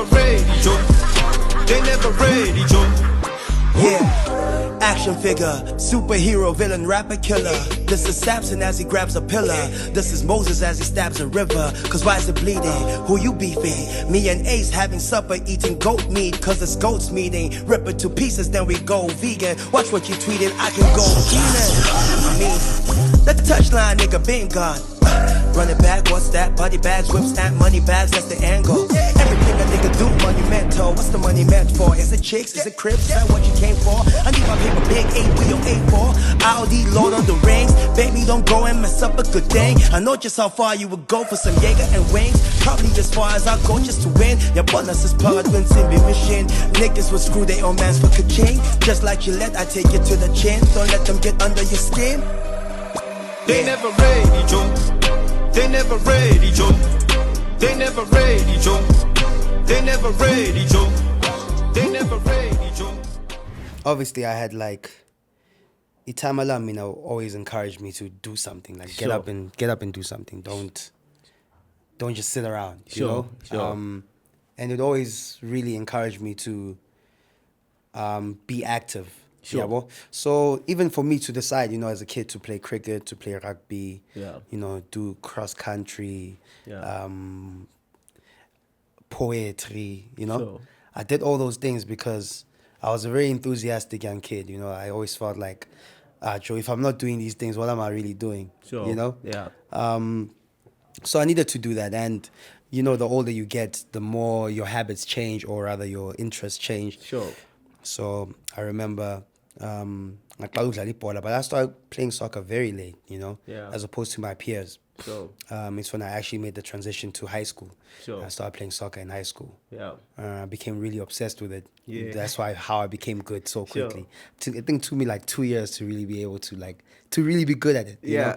never ready, Joe. They never ready, Joe. Yeah, action figure, superhero, villain, rapper, killer. This is Samson as he grabs a pillar. This is Moses as he stabs a river. Cause why is it bleeding? Who you beefing? Me and Ace having supper, eating goat meat. Cause it's goat's meeting. Rip it to pieces, then we go vegan. Watch what you tweeting, I can go vegan. The touchline, nigga, been gone. Run it back, what's that? Body bags, whip stamp, money bags, that's the angle. Everything a nigga do monumental. What's the money meant for? Is it chicks? Is it cribs? Is that what you came for? I need my paper big, 8 wheel, 8-4. Audi, Lord of the Rings. Baby, don't go and mess up a good thing. I know just how far you would go for some Jaeger and wings. Probably as far as I go just to win. Your partners is powered when Simbi machine. Niggas will screw their own mans for ka-ching. Just like you let, I take you to the chin. Don't let them get under your skin. They never ready, Joe. They never ready, Joe. They never ready, Joe. They never ready, Joe. They never ready, Joe. Obviously, I had like Itamala, you know, always encouraged me to do something. Like get up and do something. Don't just sit around. You know. Sure. And it always really encouraged me to be active. Sure. Yeah, well, so even for me to decide, you know, as a kid to play cricket, to play rugby, you know, do cross country, poetry, you know, Sure. I did all those things because I was a very enthusiastic young kid. You know, I always felt like, Joe, if I'm not doing these things, what am I really doing? Sure. You know? Yeah. So I needed to do that. And, you know, the older you get, the more your habits change, or rather your interests change. Sure. So I remember, but I started playing soccer very late, you know, as opposed to my peers. Sure. It's when I actually made the transition to high school. Sure. I started playing soccer in high school. Yeah. I became really obsessed with it. Yeah. That's how I became good so quickly. Sure. I think it took me like 2 years to really be able to really be good at it. You know?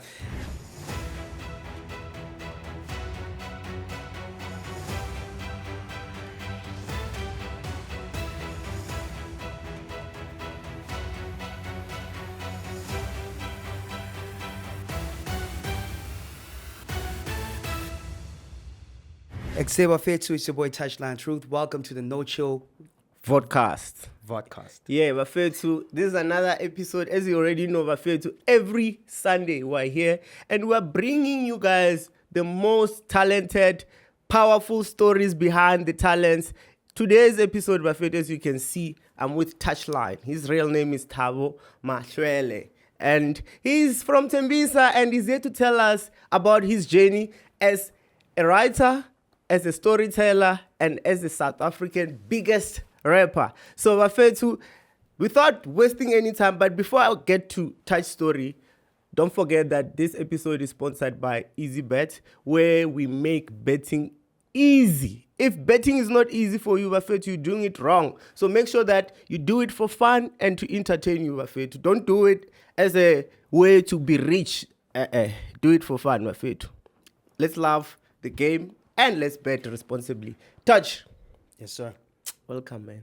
Exeba Fetu, it's your boy Touchline Truth. Welcome to the No Chill Vodcast. Yeah, Bafetu, this is another episode. As you already know, Bafetu, every Sunday we're here and we're bringing you guys the most talented, powerful stories behind the talents. Today's episode, Bafetu, as you can see, I'm with Touchline. His real name is Thabo Mahloele. And he's from Tembisa and he's here to tell us about his journey as a writer, as a storyteller, and as the South African biggest rapper. So, Bafetu, without wasting any time, but before I get to Touch Story, don't forget that this episode is sponsored by Easybet, where we make betting easy. If betting is not easy for you, Bafetu, you're doing it wrong. So make sure that you do it for fun and to entertain you, Bafetu. Don't do it as a way to be rich. Do it for fun, Bafetu. Let's love the game and let's bet responsibly. Touch. Yes, sir. Welcome, man.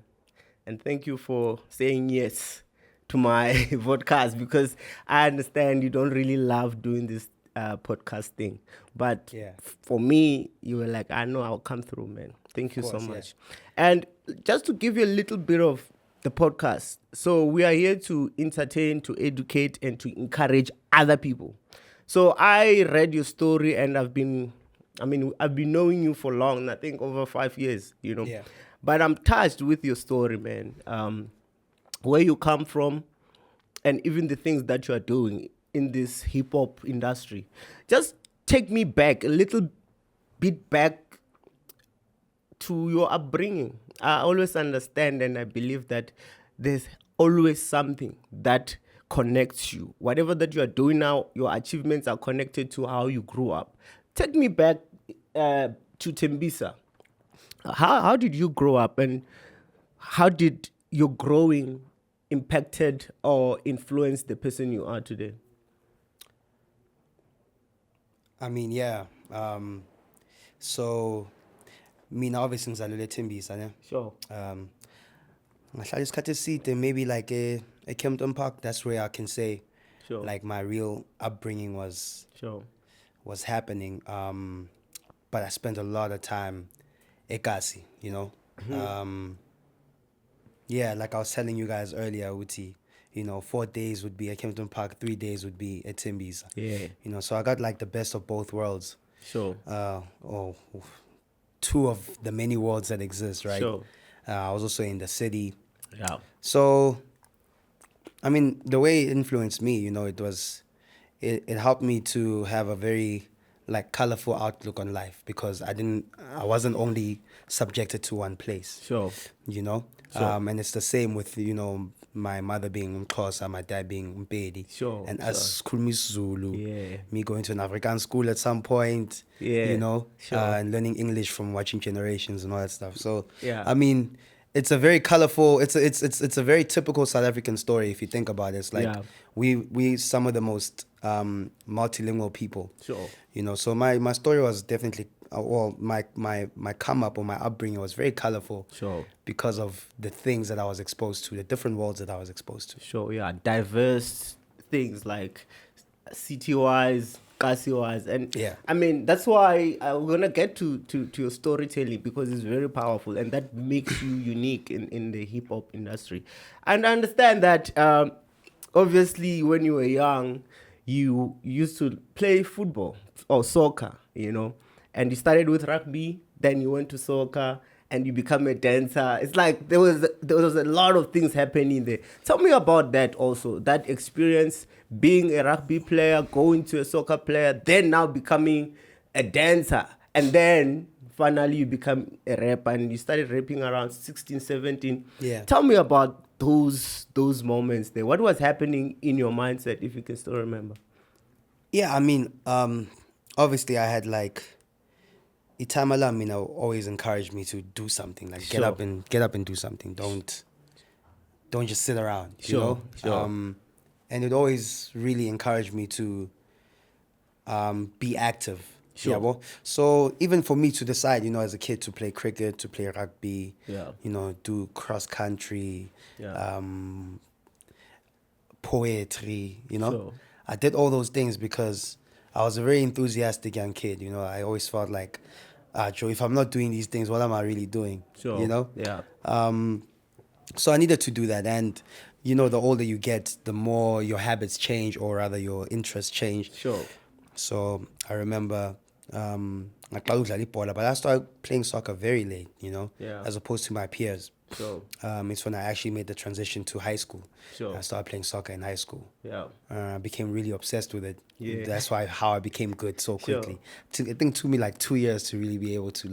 And thank you for saying yes to my podcast, because I understand you don't really love doing this podcast thing. But for me, you were like, I know I'll come through, man. Thank you so much. And just to give you a little bit of the podcast. So we are here to entertain, to educate, and to encourage other people. So I read your story and I've been knowing you for long, I think over 5 years, you know. Yeah. But I'm touched with your story, man. Where you come from and even the things that you are doing in this hip-hop industry. Just take me back, a little bit back to your upbringing. I always understand and I believe that there's always something that connects you. Whatever that you are doing now, your achievements are connected to how you grew up. Take me back to Tembisa. How did you grow up and how did your growing impacted or influenced the person you are today? I mean, yeah. So, mina obviously ngizalelwe eTembisa, ne? Sure. Ngahlala isikhathi eside, maybe like a Kempton Park. That's where I can say, Sure. like my real upbringing was happening. But I spent a lot of time Ekasi, you know, Yeah, like I was telling you guys earlier, Uti, 4 days would be at Kempton Park, 3 days would be at Timbi's. Yeah. So I got like the best of both worlds. Sure. Two of the many worlds that exist, right? Sure. I was also in the city. Yeah. So, I mean, the way it influenced me, it helped me to have a very like colorful outlook on life because I wasn't only subjected to one place. Sure. Sure. And it's the same with, my mother being Xhosa, my dad being Mpedi. Sure, And us Khulumi Zulu. Yeah. Me going to an African school at some point. Yeah, sure. And learning English from watching Generations and all that stuff. So, Yeah. I mean, it's a very colorful, it's a very typical South African story if you think about it. It's like we some of the most multilingual people. Sure. So my story was definitely my come up or my upbringing was very colorful. Sure. Because of the things that I was exposed to, the different worlds that I was exposed to. Sure, yeah. Diverse things like city-wise, Kasi-wise. And Yeah. I mean, that's why I'm going to get to your storytelling because it's very powerful and that makes you unique in the hip-hop industry. And I understand that obviously when you were young, you used to play football or soccer, and you started with rugby, then you went to soccer, and you become a dancer. It's like there was a lot of things happening there. Tell me about that also, that experience being a rugby player, going to a soccer player, then now becoming a dancer. And then finally you become a rapper and you started rapping around 16, 17. Yeah. Tell me about those moments there. What was happening in your mindset, if you can still remember? Yeah, I mean, obviously I had like Itamala, always encouraged me to do something, like Sure. get up and do something. Don't just sit around, Sure. and it always really encouraged me to be active. Sure. Yeah, well, so even for me to decide, as a kid to play cricket, to play rugby, Yeah. do cross country, Yeah. poetry, Sure. I did all those things because I was a very enthusiastic young kid. I always felt like, Joe, if I'm not doing these things, what am I really doing? Sure. Yeah. So I needed to do that. And, the older you get, the more your habits change, or rather your interests change. Sure. So I remember, but I started playing soccer very late, Yeah. as opposed to my peers. Sure. It's when I actually made the transition to high school. Sure. I started playing soccer in high school. Yeah. I became really obsessed with it. Yeah. That's how I became good so Sure. quickly. I think it took me like 2 years to really be able to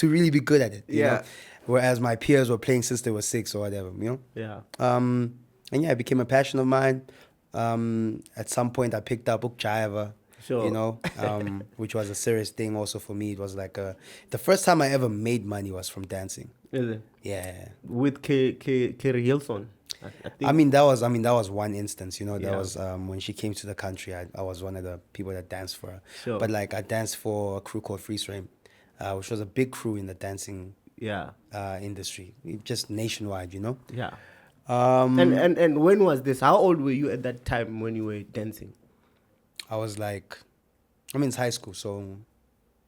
really be good at it. you Yeah. know? Whereas my peers were playing since they were 6 or whatever, Yeah. And yeah, it became a passion of mine. At some point I picked up Ukjaiva. Sure. Which was a serious thing also for me. It was like the first time I ever made money was from dancing. Is it? Yeah. With Kerry Hilson, I think. I mean that was one instance, that Yeah. was when she came to the country. I was one of the people that danced for her. Sure. But like I danced for a crew called Freeze Frame, which was a big crew in the dancing Yeah. industry, just nationwide, Yeah. Um, And when was this? How old were you at that time when you were dancing? I was like, it's high school, so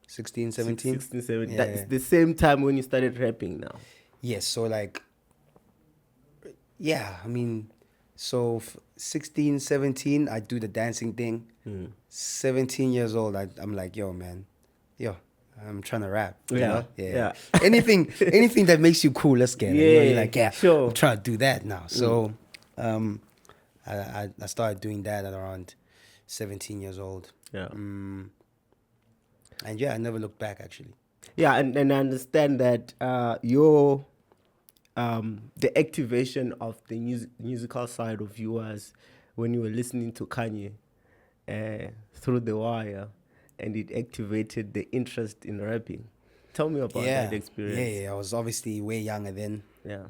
16, 17. 16, 17. Yeah, That's yeah. the same time when you started rapping now. Yes, so like, yeah, so 16, 17, I do the dancing thing. 17 years old, I'm like, I'm trying to rap. you Yeah, know? yeah. anything that makes you cool, let's get it. Yeah, You're like, sure. I'm trying to do that now. So, I started doing that at around 17 years old. Yeah. And yeah, I never looked back actually. Yeah, and I understand that your the activation of the musical side of you was when you were listening to Kanye through the wire, and it activated the interest in rapping. Tell me about that experience. Yeah, I was obviously way younger then. Yeah.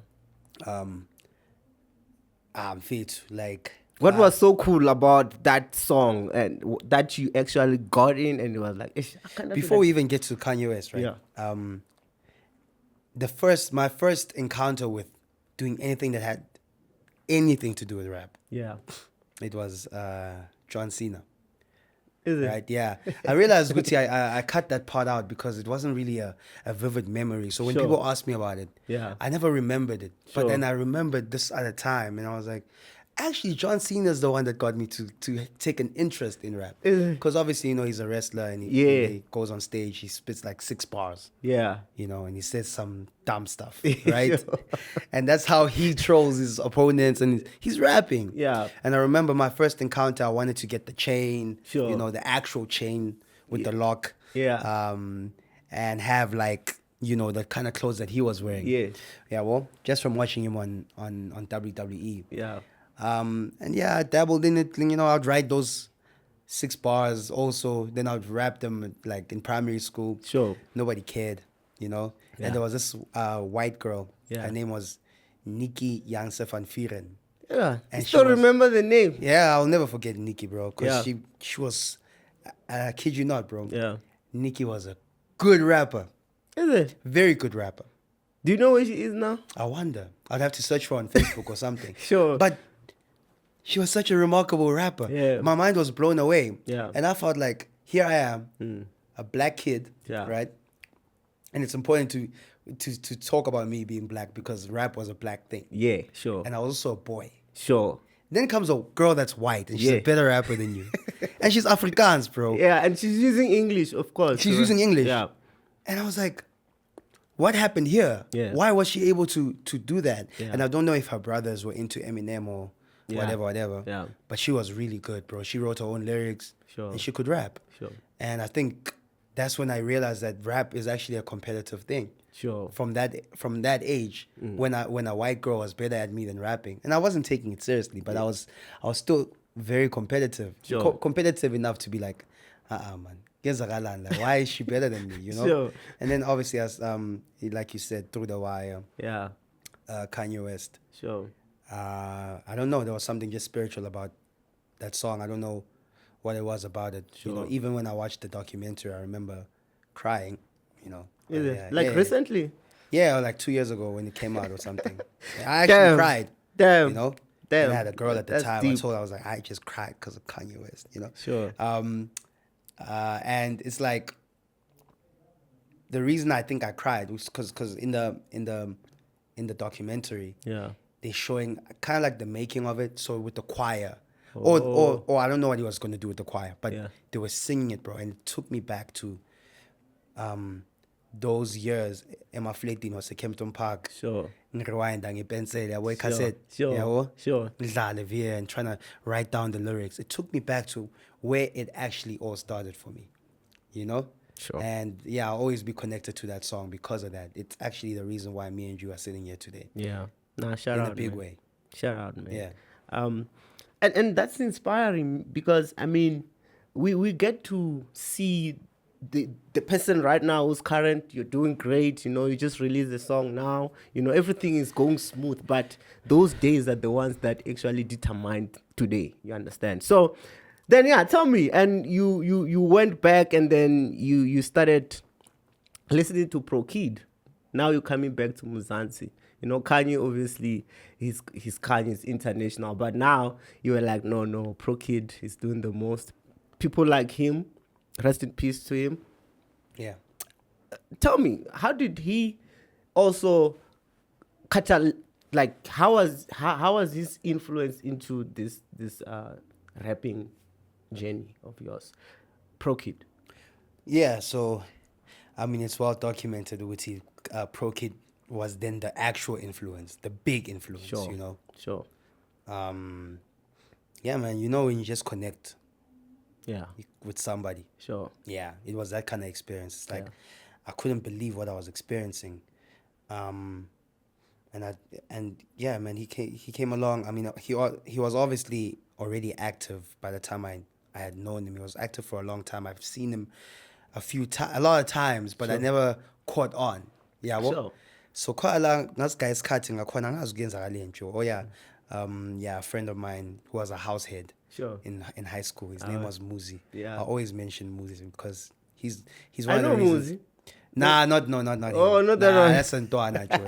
I'm fit like. What was so cool about that song and that you actually got in and it was like, "Ish, I cannot do Before that." we even get to Kanye West, right? Yeah. My first encounter with doing anything that had anything to do with rap, Yeah. it was John Cena. Is it? Right, yeah. I realized, Guti, I cut that part out because it wasn't really a vivid memory. So when Sure. people asked me about it, Yeah. I never remembered it. Sure. But then I remembered this at a time, and I was like, actually, John Cena's the one that got me to take an interest in rap. Because obviously, he's a wrestler, and he goes on stage, he spits like 6 bars. Yeah. And he says some dumb stuff, right? And that's how he trolls his opponents, and he's rapping. Yeah. And I remember my first encounter, I wanted to get the chain, Sure. the actual chain with the lock. Yeah. And have like, the kind of clothes that he was wearing. Yeah. Yeah, well, just from watching him on WWE. Yeah. And yeah, I dabbled in it. I'd write those 6 bars also. Then I'd rap them like in primary school. Sure. Nobody cared, Yeah. And there was this white girl. Yeah. Her name was Nikki Janse van Vieren. Yeah. And You still she was- remember the name? Yeah, I'll never forget Nikki, bro. Because Yeah. she was, I kid you not, bro. Yeah. Nikki was a good rapper. Is it? Very good rapper. Do you know where she is now? I wonder. I'd have to search for her on Facebook or something. Sure. But she was such a remarkable rapper. Yeah. My mind was blown away. Yeah. And I felt like, here I am, a black kid, Yeah. right? And it's important to talk about me being black because rap was a black thing. Yeah, sure. And I was also a boy. Sure. Then comes a girl that's white and she's Yeah. a better rapper than you. And she's Afrikaans, bro. Yeah, and she's using English, of course. She's right? using English. Yeah. And I was like, what happened here? Yeah. Why was she able to do that? Yeah. And I don't know if her brothers were into Eminem or Yeah. whatever. Yeah. But she was really good, bro. She wrote her own lyrics. Sure. And she could rap. Sure. And I think that's when I realized that rap is actually a competitive thing. Sure. From that age, when a white girl was better at me than rapping, and I wasn't taking it seriously, but I was still very competitive, Sure. competitive enough to be like, man, like, why is she better than me? Sure. And then obviously, as like you said, Through the Wire, Yeah. Kanye West. Sure. I don't know. There was something just spiritual about that song. I don't know what it was about it. Sure. Even when I watched the documentary, I remember crying. Is it? Yeah, Like yeah. recently? Yeah, like 2 years ago when it came out or something. I actually cried. Damn. Damn. Damn. And I had a girl at the That's time. deep. I was like, I just cried because of Kanye West. Sure. And it's like the reason I think I cried was because in the documentary, Yeah. they're showing kind of like the making of it. So with the choir, or I don't know what he was going to do with the choir, but Yeah. they were singing it, bro, and it took me back to those years. Emma Flating was at Kempton Park. Sure. Ngirewinda ngepenseli yabo Sure. cassette Sure. yabo Sure. ngidlale via and trying to write down the lyrics. It took me back to where it actually all started for me, Sure. And yeah, I'll always be connected to that song because of that. It's actually the reason why me and you are sitting here today Yeah. Nah, shout in out. a big man. way. Shout out, man. Yeah. And that's inspiring because we get to see the person right now who's current. You're doing great. You just released the song now. Everything is going smooth. But those days are the ones that actually determined today. You understand? So then, yeah, tell me. And you went back and then you started listening to Pro Kid. Now you're coming back to Muzansi. Kanye, obviously, his Kanye is international. But now you were like, no, Pro Kid is doing the most. People like him, rest in peace to him. Yeah. Tell me, how did he also how was his influence into this rapping journey of yours? Pro Kid. Yeah, so it's well documented with Pro Kid was then the actual influence, the big influence, Sure. Sure. Yeah, man, when you just connect Yeah. with somebody. Sure. Yeah, it was that kind of experience. It's like Yeah. I couldn't believe what I was experiencing. And yeah, man, he came along. He was obviously already active by the time I had known him. He was active for a long time. I've seen him a lot of times, but I never caught on. Yeah, Sure. so quite a long guys cutting a friend of mine who was a house head Sure. in high school. His name was Muzi. Yeah. I always mention Muzi because he's I one know of the reasons. Muzi. Not him. Oh, not that one. That's Ntwana, Joe.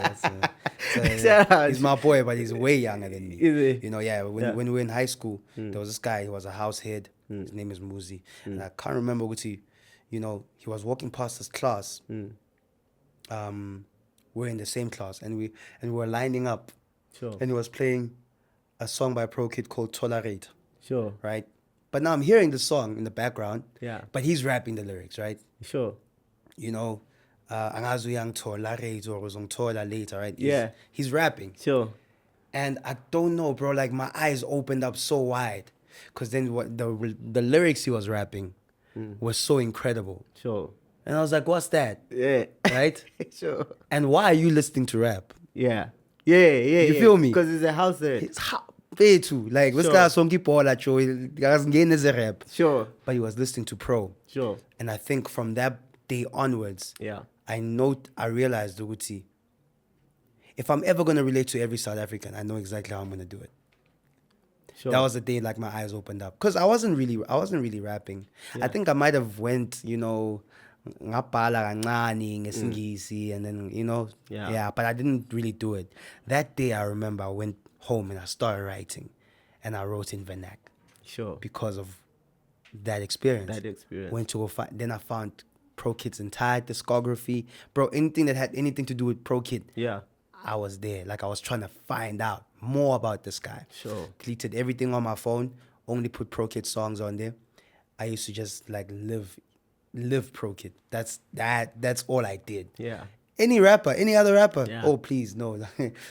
Shout out. He's my boy, but he's way younger than me. Is he? When we were in high school, there was this guy who was a house head. His name is Muzi. And I can't remember what he was walking past his class. We're in the same class, and we were lining up. Sure. And he was playing a song by Pro Kid called Tolerate. Sure. Right? But now I'm hearing the song in the background. Yeah. But he's rapping the lyrics, right? Sure. You know, angazi uyangithola or uzongithola later, right? He's rapping. Sure. And I don't know, bro, like my eyes opened up so wide. Because then what the lyrics he was rapping was so incredible. Sure. And I was like, what's that? Yeah. Right? Sure. And why are you listening to rap? Yeah. You feel me? Because it's a house there. It's way too. Like, this guy song is a rap. Sure. But he was listening to Pro. Sure. And I think from that day onwards, I realized, Uguti, if I'm ever going to relate to every South African, I know exactly how I'm going to do it. Sure. That was the day like my eyes opened up. Because I wasn't really rapping. Yeah. I think I might have went, ngabhala kancane ngesingisi and then, but I didn't really do it. That day I remember I went home and I started writing and I wrote in vernac. Sure. Because of that experience. Went to then I found Pro Kid's entire discography. Bro, anything that had anything to do with Pro Kid. Yeah. I was there. Like I was trying to find out more about this guy. Sure. Deleted everything on my phone. Only put Pro Kid songs on there. I used to just like live Pro Kid. That's all I did. Yeah. Any other rapper. Yeah. Oh please, no.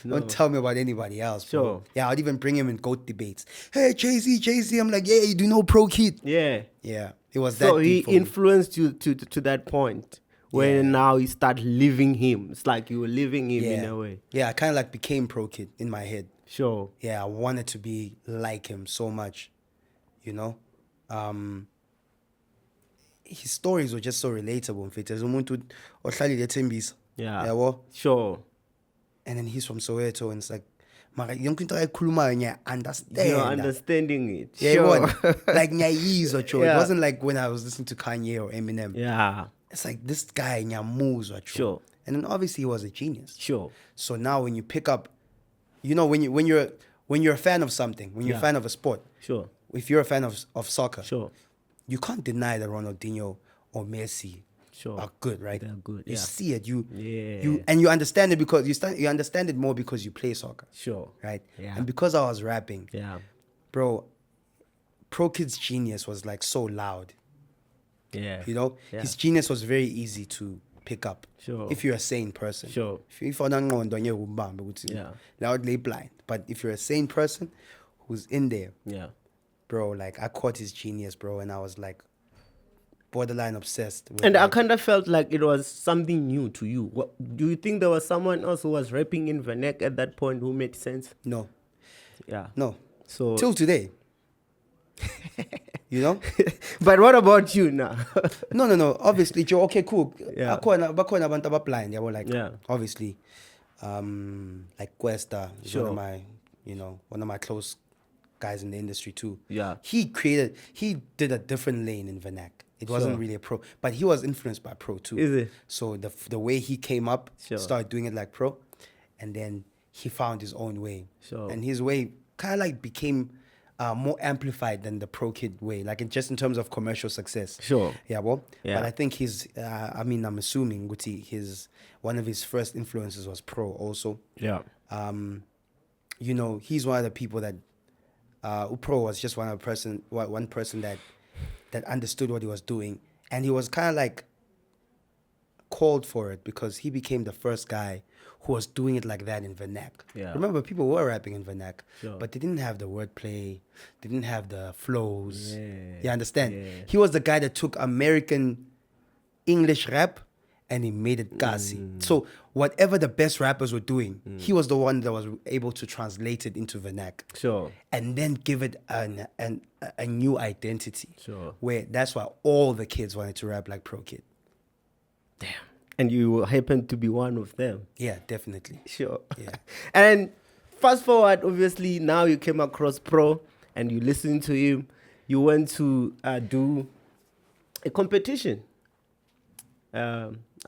Don't tell me about anybody else. Bro. Sure. Yeah, I'd even bring him in GOAT debates. Hey, Jay-Z. I'm like, yeah, you do know Pro Kid. Yeah. Yeah. It was that So he deep for me. influenced you to that point where now you start living him. It's like you were living him in a way. Yeah, I kind of like became Pro Kid in my head. Sure. Yeah, I wanted to be like him so much, His stories were just so relatable. Yeah. Sure. And then he's from Soweto, and it's like, understand. You're understanding it. Yeah, Sure. like or Yeah. It wasn't like when I was listening to Kanye or Eminem. Yeah. It's like this guy moves or Sure. And then obviously he was a genius. Sure. So now when you pick up, when you're a fan of something, when you're a fan of a sport, Sure. if you're a fan of soccer, Sure. you can't deny that Ronaldinho or Messi are good, right? They're good. You Yeah. see it, you Yeah. and you understand it because you understand it more because you play soccer, Sure. right? Yeah. And because I was rapping, Yeah. bro, Pro Kid's genius was like so loud. Yeah. Yeah. His genius was very easy to pick up. Sure. If you're a sane person. Sure. If you're loudly blind. But if you're a sane person who's in there, Yeah. bro, like I caught his genius, bro, and I was like borderline obsessed with, And I like, kind of felt like it was something new to you. Do you think there was someone else who was rapping in vernac at that point who made sense? No. Yeah. No. So Till today. But what about you now? No. Obviously, Joe, okay, cool. Yeah. Bakhona abantu abablind, like Yeah. obviously, like Questa is Sure. one of my close guys in the industry too. Yeah. He did a different lane in vernac. It wasn't Sure. really a Pro, but he was influenced by Pro too. Is it? So the way he came up, Sure. started doing it like Pro, and then he found his own way. Sure. And his way kind of like became more amplified than the Pro Kid way, like just in terms of commercial success. Sure. Yeah, well. Yeah. But I think I'm assuming Guti, one of his first influences was Pro also. Yeah. He's one of the people that Pro was just one person that understood what he was doing, and he was kind of like called for it because he became the first guy who was doing it like that in vernac. Yeah. Remember, people were rapping in vernac, Sure. but they didn't have the wordplay, they didn't have the flows. Yeah. You understand? Yeah. He was the guy that took American English rap and he made it gassy. So whatever the best rappers were doing, he was the one that was able to translate it into vernac. Sure. And then give it a new identity. Sure. Where that's why all the kids wanted to rap like Pro Kid. Damn. And you happen to be one of them. Yeah, definitely. Sure. Yeah. And fast forward, obviously, now you came across Pro and you listened to him. You went to do a competition.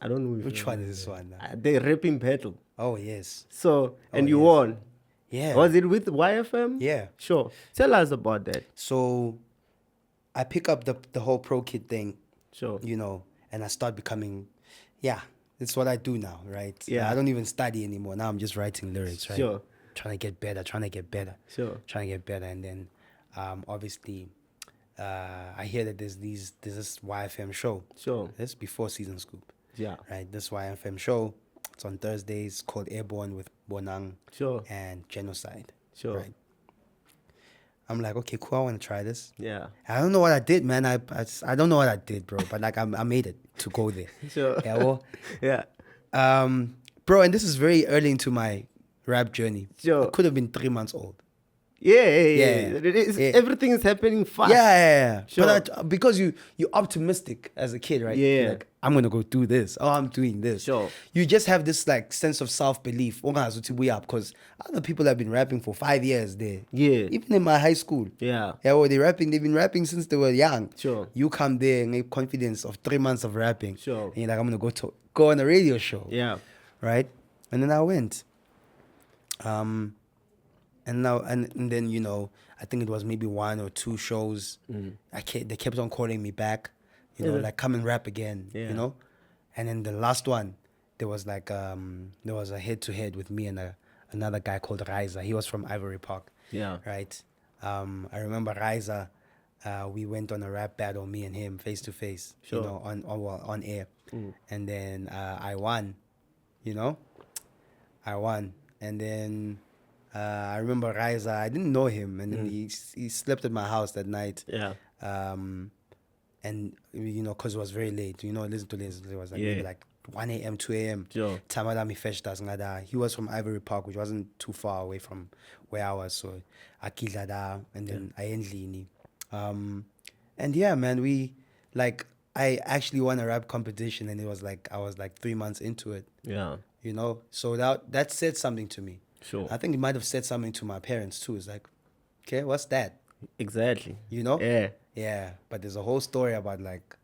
I don't know Which one is this one? the rapping battle. Oh, yes. So, and you yes. won. Yeah. Was it with YFM? Yeah. Sure. Tell us about that. So I pick up the whole pro kid thing, Sure. you know, and I start becoming, yeah, it's what I do now, right? Yeah. I don't even study anymore. Now I'm just writing lyrics, right? Sure. Trying to get better, Sure. trying to get better. And then obviously I hear that there's this YFM show. Sure. This before Season Scoop. Yeah. Right, this YFM show. It's on Thursdays, called Airborne with Bonang Sure. and Genocide. Sure. Right. I'm like, okay, cool. I want to try this. Yeah. I don't know what I did, man. I don't know what I did, bro. But like, I made it to go there. Sure. Yeah, well, Yeah. bro. And this is very early into my rap journey. Sure. I could have been 3 months old. Yeah. Yeah. Everything is happening fast. Yeah. Sure. But because you're optimistic as a kid, right? Yeah. You're like, I'm gonna go do this. Oh, I'm doing this. Sure. You just have this like sense of self belief. Because other people have been rapping for 5 years there. Yeah. Even in my high school. Yeah. Yeah, well, they've been rapping since they were young. Sure. You come there and have confidence of 3 months of rapping. Sure. And you're like, I'm gonna go on a radio show. Yeah. Right? And then I went. And then, you know, I think it was maybe 1 or 2 shows. They kept on calling me back, you know, Yeah. like come and rap again, Yeah. you know. And then the last one, there was like there was a head to head with me and another guy called Riza. He was from Ivory Park. Yeah. Right. I remember Riza. We went on a rap battle, me and him, face to face. Sure. You know, on air. And then I won. You know, I won. And then I remember Riza. I didn't know him, and then he slept at my house that night. Yeah. And you know, cause it was very late. You know, listen to this. It was like Yeah. maybe like 1 a.m., 2 a.m. Sure. Tamadami Feshtas ngada. He was from Ivory Park, which wasn't too far away from where I was. So Akidlada and then Ayendlini. And yeah, man, I actually won a rap competition, and it was like I was like 3 months into it. Yeah. You know, so that said something to me. Sure. I think it might have said something to my parents too. It's like, okay, what's that? Exactly. You know? Yeah. Yeah, but there's a whole story about like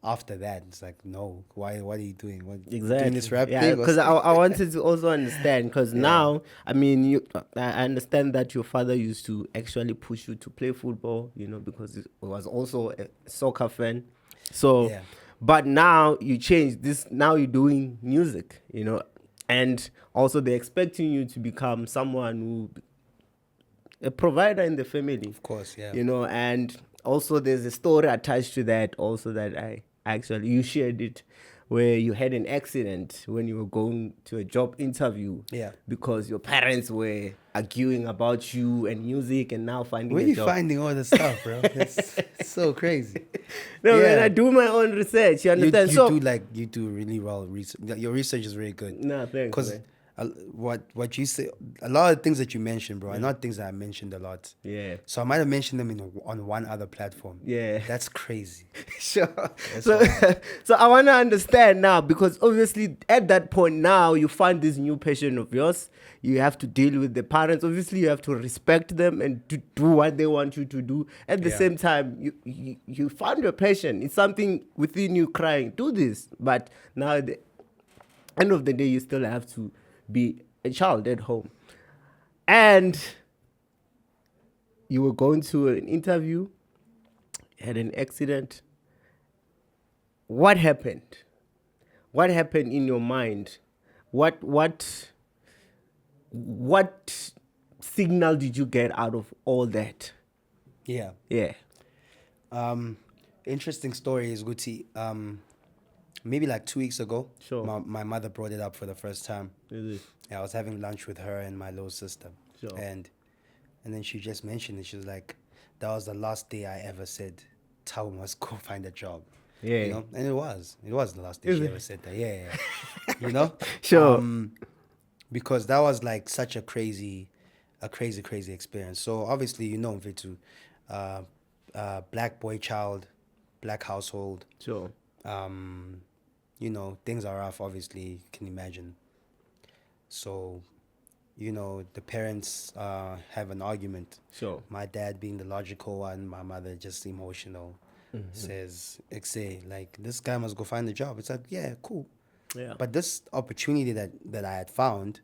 after that. It's like, no, what are you doing? Exactly. Doing this rap yeah, thing? because I wanted to also understand, because now, I mean, I understand that your father used to actually push you to play football, you know, because he was also a soccer fan. So, Yeah. but now you changed this. Now you're doing music, you know, and also they're expecting you to become someone a provider in the family. Of course, yeah. You know, and also there's a story attached to that also that you shared it, where you had an accident when you were going to a job interview. Yeah. Because your parents were arguing about you and music, and now finding Where a are you job. finding all this stuff, bro? It's so crazy. No, Yeah. man, I do my own research. You understand? You do really well research. Your research is really good. No, thanks, Because man. what you say, a lot of things that you mentioned, bro, are not things that I mentioned a lot. Yeah. So I might have mentioned them on one other platform. Yeah. That's crazy. Sure. So I want to understand now, because obviously at that point now you find this new passion of yours. You have to deal with the parents. Obviously you have to respect them and to do what they want you to do. At the Yeah. same time, you found your passion. It's something within you crying, do this. But now at the end of the day, you still have to be a child at home. And you were going to an interview, had an accident. What happened? What happened in your mind? What signal did you get out of all that? Yeah. Yeah. Interesting story is Guti. Maybe like 2 weeks ago, Sure. my mother brought it up for the first time. Is it? Yeah, I was having lunch with her and my little sister. Sure. And then she just mentioned it. She was like, that was the last day I ever said, Tao must go find a job. Yeah. You know? And it was the last day Is she it? ever said that. Yeah. You know? Sure. Because that was like such a crazy experience. So obviously, you know, Vitu, black boy child, black household. Sure. You know, things are rough, obviously, you can imagine. So, you know, the parents have an argument. Sure. My dad being the logical one, my mother just emotional, says, like, this guy must go find a job. It's like, yeah, cool. Yeah. But this opportunity that I had found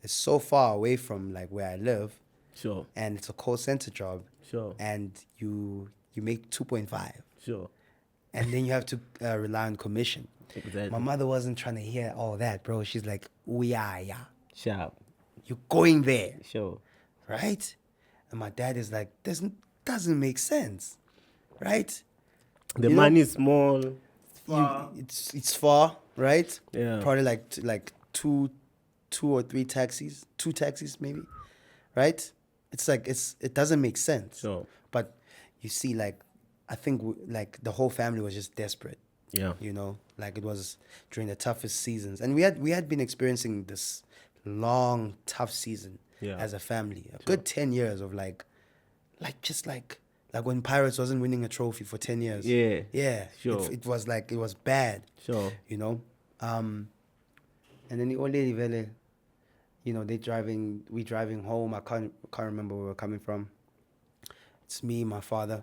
is so far away from, like, where I live, Sure. and it's a call center job. Sure. And you you make 2.5. Sure. And then you have to rely on commission. Exactly. My mother wasn't trying to hear all that, bro. She's like, yeah. Sharp. You're going there, Sure. right? And my dad is like, doesn't make sense, right? The You know, money is small. Far. it's far, right? Yeah. Probably like two or three taxis, 2 taxis maybe, right? It's like it doesn't make sense. Sure. But you see, like, I think like the whole family was just desperate. Yeah. You know, like it was during the toughest seasons, and we had been experiencing this long tough season as a family. A good 10 years of like when Pirates wasn't winning a trophy for 10 years. Yeah. Sure. It was like, it was bad. Sure. You know, and then the old lady vele, you know, we driving home. I can't remember where we're coming from. It's me, my father,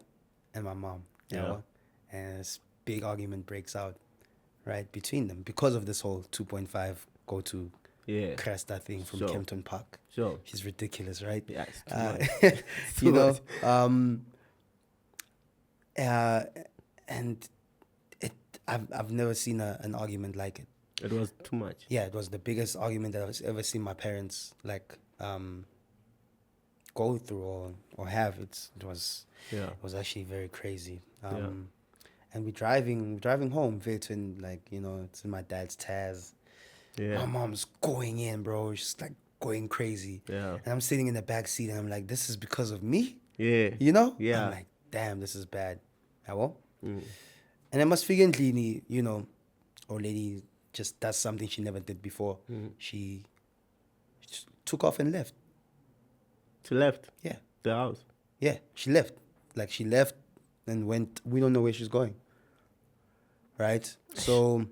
and my mom. You know, and this big argument breaks out, right, between them because of this whole 2.5 go to Cresta thing from Kempton Park. Sure. She's ridiculous, right? Yeah, it's too much. You know, and I've never seen an argument like it. It was too much. Yeah, it was the biggest argument that I've ever seen my parents like go through or have. It was actually very crazy. And we're driving home, and like, you know, it's in my dad's Taz. Yeah. My mom's going in, bro. She's like going crazy. Yeah. And I'm sitting in the back seat and I'm like, this is because of me? Yeah. You know? Yeah. I'm like, damn, this is bad. And I must figure, you know, old lady just does something she never did before. She just took off and left. She left? Yeah. The house? Yeah, she left. Like, she left and went, we don't know where she's going. Right? So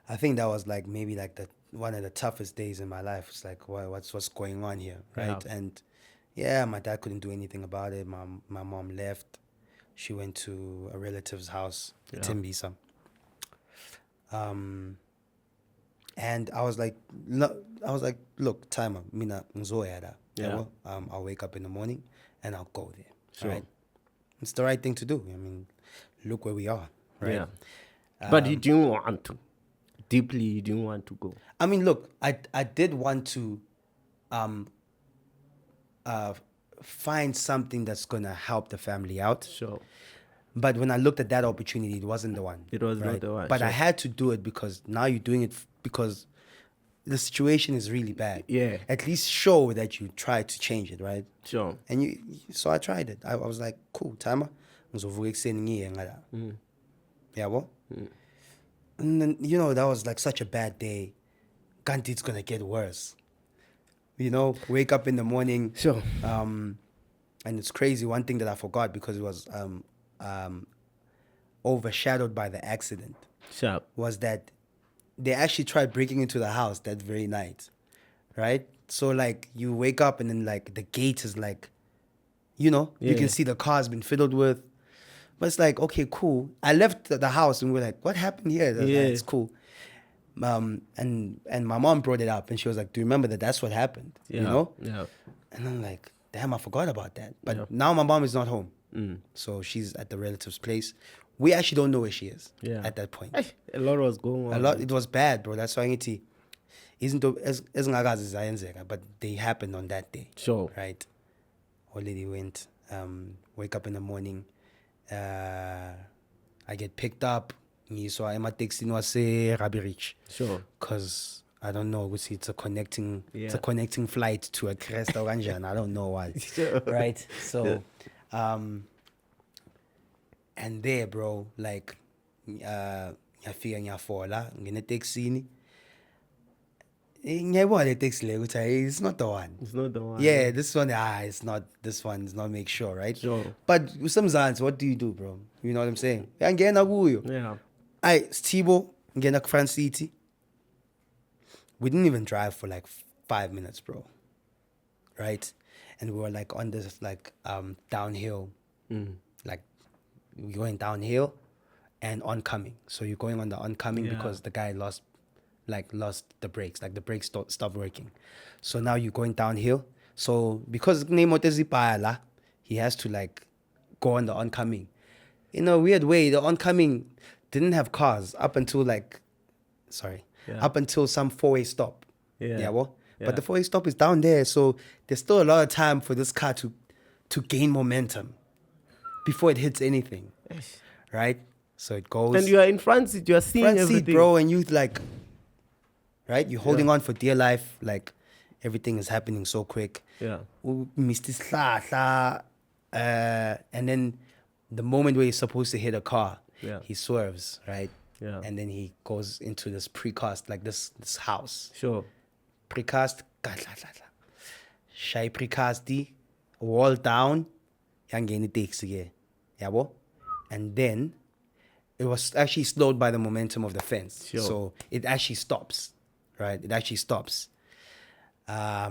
I think that was like maybe like one of the toughest days in my life. It's like, what's going on here, right? Yeah. And yeah, my dad couldn't do anything about it. My mom left. She went to a relative's house, Timbisa. And I was like, look, timer, mina ngizoya la. I'll wake up in the morning and I'll go there. Sure. Right? It's the right thing to do. I mean, look where we are, right? Yeah. But you didn't want to. Deeply, you didn't want to go. I mean, look, I did want to find something that's gonna help the family out. Sure. But when I looked at that opportunity, it wasn't the one. It was not the one. But sure. I had to do it because now you're doing it because the situation is really bad. Yeah. At least show that you tried to change it, right? Sure. And so I tried it. I was like, cool, timer. Yeah, well. And then, you know, that was like such a bad day. Ganti, it's gonna get worse. You know, wake up in the morning. Sure. And it's crazy. One thing that I forgot because it was overshadowed by the accident. Sharp. Was that they actually tried breaking into the house that very night, right? So like you wake up and then like the gate is like, you know, you can see the car's been fiddled with. But it's like, okay, cool. I left the house and we're like, what happened here? It's cool. And my mom brought it up and she was like, do you remember that's what happened? Yeah. You know? Yeah. And I'm like, damn, I forgot about that. But now my mom is not home. So she's at the relative's place. We actually don't know where she is at that point. A lot was going on. A lot. It was bad, bro. That's why I need isn't but they happened on that day. Sure. Right? Old lady went, wake up in the morning. I get picked up. So I'm at Rugby Reach. Sure. Because I don't know, it's a connecting flight to a Cresta Oranje, and I don't know why. Sure. Right? So and there, bro, like ngiyafika ngiyafola ngine taxini. Ngiyabona le taxi le ukuthi it's not the one. It's not the one. Yeah, this one it's not, this one is not make sure, right? Sure. But sometimes what do you do, bro? You know what I'm saying? Ngena kuyo. Yeah. Stibo ngena ku Front City. We didn't even drive for like 5 minutes, bro. Right? And we were like on this like downhill. Like we're going downhill and oncoming. So you're going on the oncoming because the guy lost the brakes. Like the brakes stopped working. So now you're going downhill. So because he has to like go on the oncoming. In a weird way, the oncoming didn't have cars up until up until some 4-way stop. Yeah. But the 4-way stop is down there, so there's still a lot of time for this car to gain momentum before it hits anything, right? So it goes. And you are in front seat, you are seeing front everything. seat, bro, and you like, right? You're holding on for dear life, like everything is happening so quick. Yeah. Mr. And then the moment where you're supposed to hit a car, he swerves, right? Yeah. And then he goes into this precast, like this house. Sure. Precast, shy precast, wall down, yangeni taxi, yabo. And then it was actually slowed by the momentum of the fence. Sure. So it actually stops, right? It actually stops. But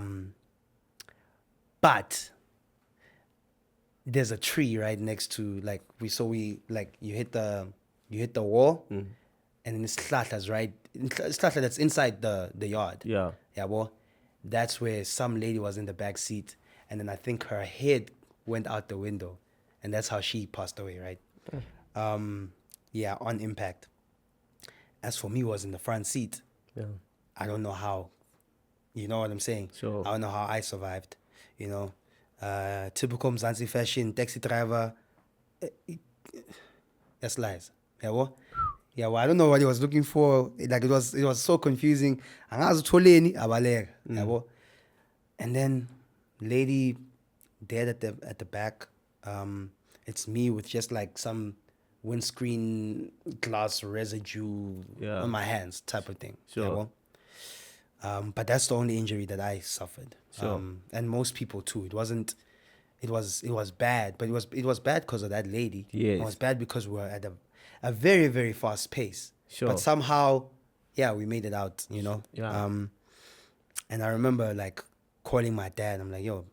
there's a tree right next to you hit the wall, and then it's Slatas, right? Slata that's inside the yard. Yeah. Yeah, well, that's where some lady was in the back seat, and then I think her head went out the window, and that's how she passed away, right? On impact. As for me, was in the front seat. Yeah. I don't know how. You know what I'm saying? Sure. I don't know how I survived. You know, typical Mzansi fashion, taxi driver. That's lies. Yeah, well, I don't know what he was looking for. Like it was so confusing. And then lady dead at the back. It's me with just like some windscreen glass residue on my hands, type of thing. Sure. Yeah, well. But that's the only injury that I suffered. Sure. And most people too. It was bad, but it was bad because of that lady. Yes. It was bad because we were at a very, very fast pace. Sure. But somehow, we made it out, you know? Yeah. And I remember like calling my dad. I'm like, yo,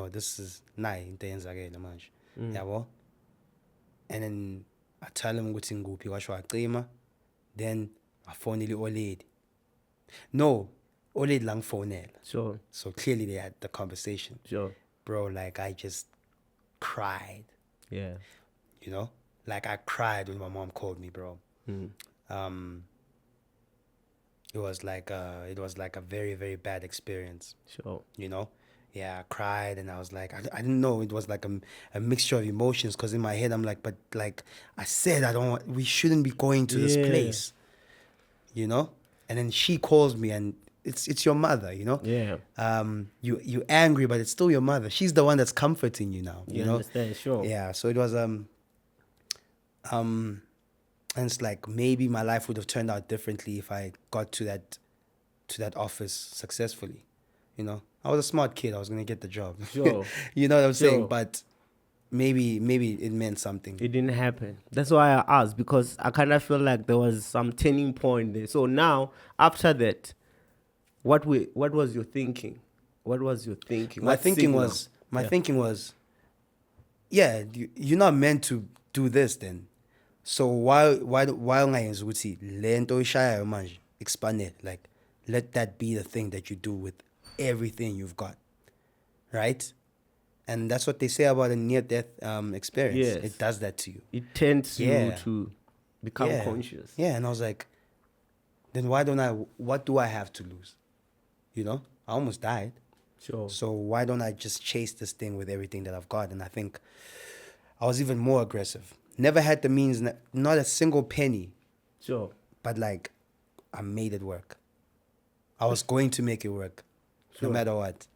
this is nice. Yeah, well. And then I tell him what's in Gupi, then I phone the old lady. No, only lang phone. Sure. So clearly they had the conversation. Sure. Bro, like I just cried. Yeah. You know? Like I cried when my mom called me, bro. It was like a very, very bad experience. Sure. You know? Yeah, I cried and I was like, I didn't know. It was like a mixture of emotions because in my head I'm like, but like I said, we shouldn't be going to this place. You know? And then she calls me and it's your mother, you know? Yeah. You angry, but it's still your mother. She's the one that's comforting you now. You know? Understand, sure. Yeah. So it was and it's like maybe my life would have turned out differently if I got to that office successfully. You know? I was a smart kid. I was gonna get the job. Sure. You know what I'm saying? Sure. But maybe it meant something. It didn't happen. That's why I asked, because I kind of feel like there was some turning point there. So now, after that, what was your thinking? What was your thinking? My thinking was, you're not meant to do this then. So why ngayenza ukuthi lento ishayayo manje expand it, like let that be the thing that you do with everything you've got, right? And that's what they say about a near-death experience. Yes. It does that to you. It tends to become conscious. Yeah, and I was like, then what do I have to lose? You know, I almost died. Sure. So why don't I just chase this thing with everything that I've got? And I think I was even more aggressive. Never had the means, not a single penny. Sure. But like, I made it work. I was going to make it work, no matter what.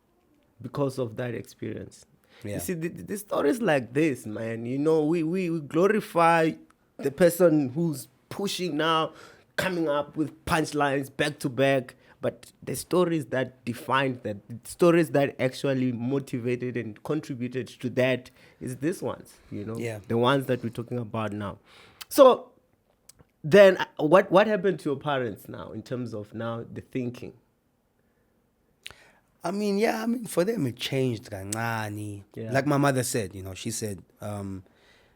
Because of that experience. Yeah. You see, the stories like this, man, you know, we glorify the person who's pushing now, coming up with punchlines back to back. But the stories that defined that, stories that actually motivated and contributed to that is this ones, you know? Yeah. The ones that we're talking about now. So then what happened to your parents now in terms of now the thinking? I mean, for them it changed. Like my mother said, you know, she said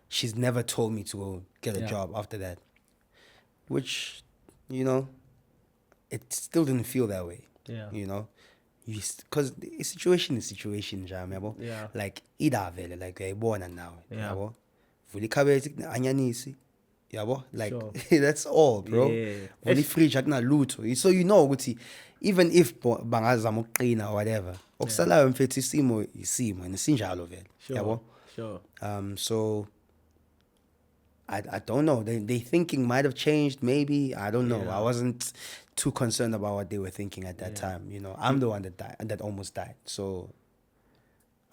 she's never told me to go get a job after that. Which, you know, it still didn't feel that way. Yeah. You know? because the situation is situation, jam, yabo. Yeah. Like ida vele, like born now, Yeah. yabo. Vuli cabbage anyanisi, yabo. Like Sure. that's all, bro. Yeah. Vuli fridge akuna lutho. So you know ukuthi even if bangazama ukuqina or whatever, okusalayo mfethu isimo isimo and sinjalo vele, yabo. Sure. So I don't know. They thinking might have changed. Maybe I don't know. Yeah. I wasn't too concerned about what they were thinking at that time. You know, I'm the one that died, that almost died. So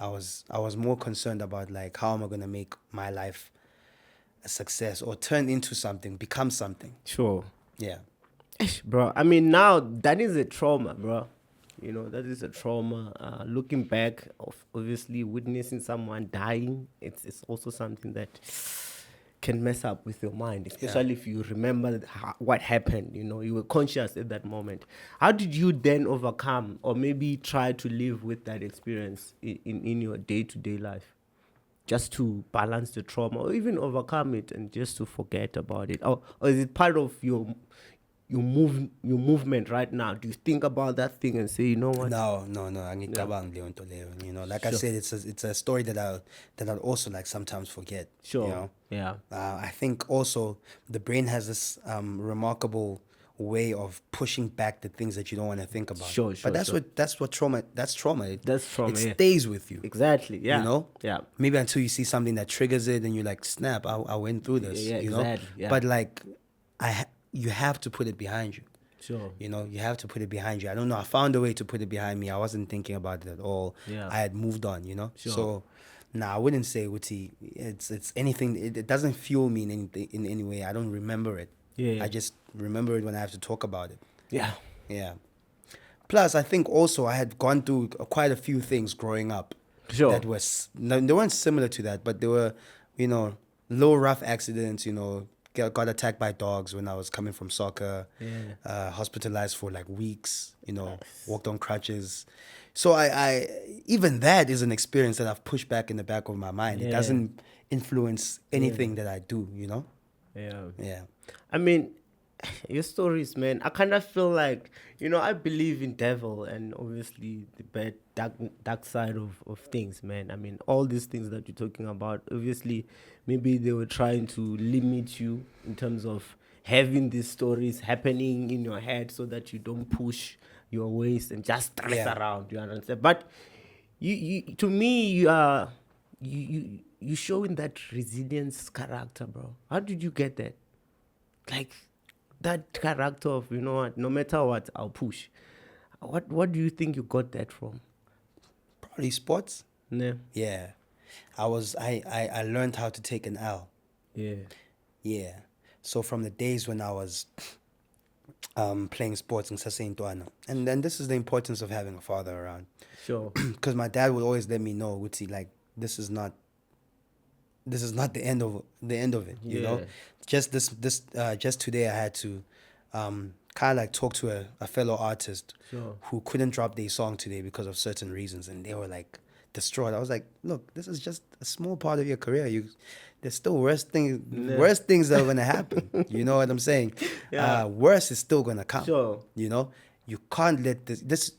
I was more concerned about like how am I gonna make my life a success or turn into something, become something. Sure. Yeah. Bro, I mean, now that is a trauma, bro. You know, that is a trauma. Looking back, obviously witnessing someone dying, it's also something that can mess up with your mind, especially if you remember what happened. You know, you were conscious at that moment. How did you then overcome or maybe try to live with that experience in your day-to-day life? Just to balance the trauma or even overcome it and just to forget about it? Or is it part of your movement right now? Do you think about that thing and say, you know what? No. Angicabangi leyo nto leyo. You know, like I said, it's a story that I'll also like sometimes forget. Sure. You know? Yeah. I think also the brain has this remarkable way of pushing back the things that you don't want to think about. Sure. But that's trauma. That's trauma. It stays with you. Exactly. Yeah. You know? Yeah. Maybe until you see something that triggers it and you're like, snap, I went through this. Yeah, you know? exactly. Yeah. But like you have to put it behind you. Sure. You know, you have to put it behind you. I don't know. I found a way to put it behind me. I wasn't thinking about it at all. Yeah. I had moved on, you know? Sure. So I wouldn't say Wuti, it's anything. It doesn't fuel me in any way. I don't remember it. Yeah. I just remember it when I have to talk about it. Yeah. Yeah. Plus, I think also I had gone through quite a few things growing up. Sure. That was, no, they weren't similar to that, but they were, you know, low rough accidents, you know, got attacked by dogs when I was coming from soccer, hospitalized for like weeks, you know, walked on crutches. So I even that is an experience that I've pushed back in the back of my mind. It doesn't influence anything that I do, you know? Yeah. I mean, your stories, man, I kind of feel like, you know, I believe in devil and obviously the bad, dark side of things, man. I mean, all these things that you're talking about, obviously, maybe they were trying to limit you in terms of having these stories happening in your head so that you don't push your waist and just stress around, you understand? But you to me, you showing that resilience character, bro. How did you get that? Like, that character of, you know what, no matter what, I'll push. What do you think you got that from? Probably sports. Yeah. I learned how to take an L. Yeah. So from the days when I was playing sports in Sasentwana, and then this is the importance of having a father around. Sure. Because my dad would always let me know, Wuti, like, this is not the end of it, you know. Just just today I had to kind of like talk to a fellow artist who couldn't drop their song today because of certain reasons, and they were like distraught. I was like, look, this is just a small part of your career. There's still worse things that are gonna happen. You know what I'm saying? Worse is still gonna come. Sure. You know, you can't let this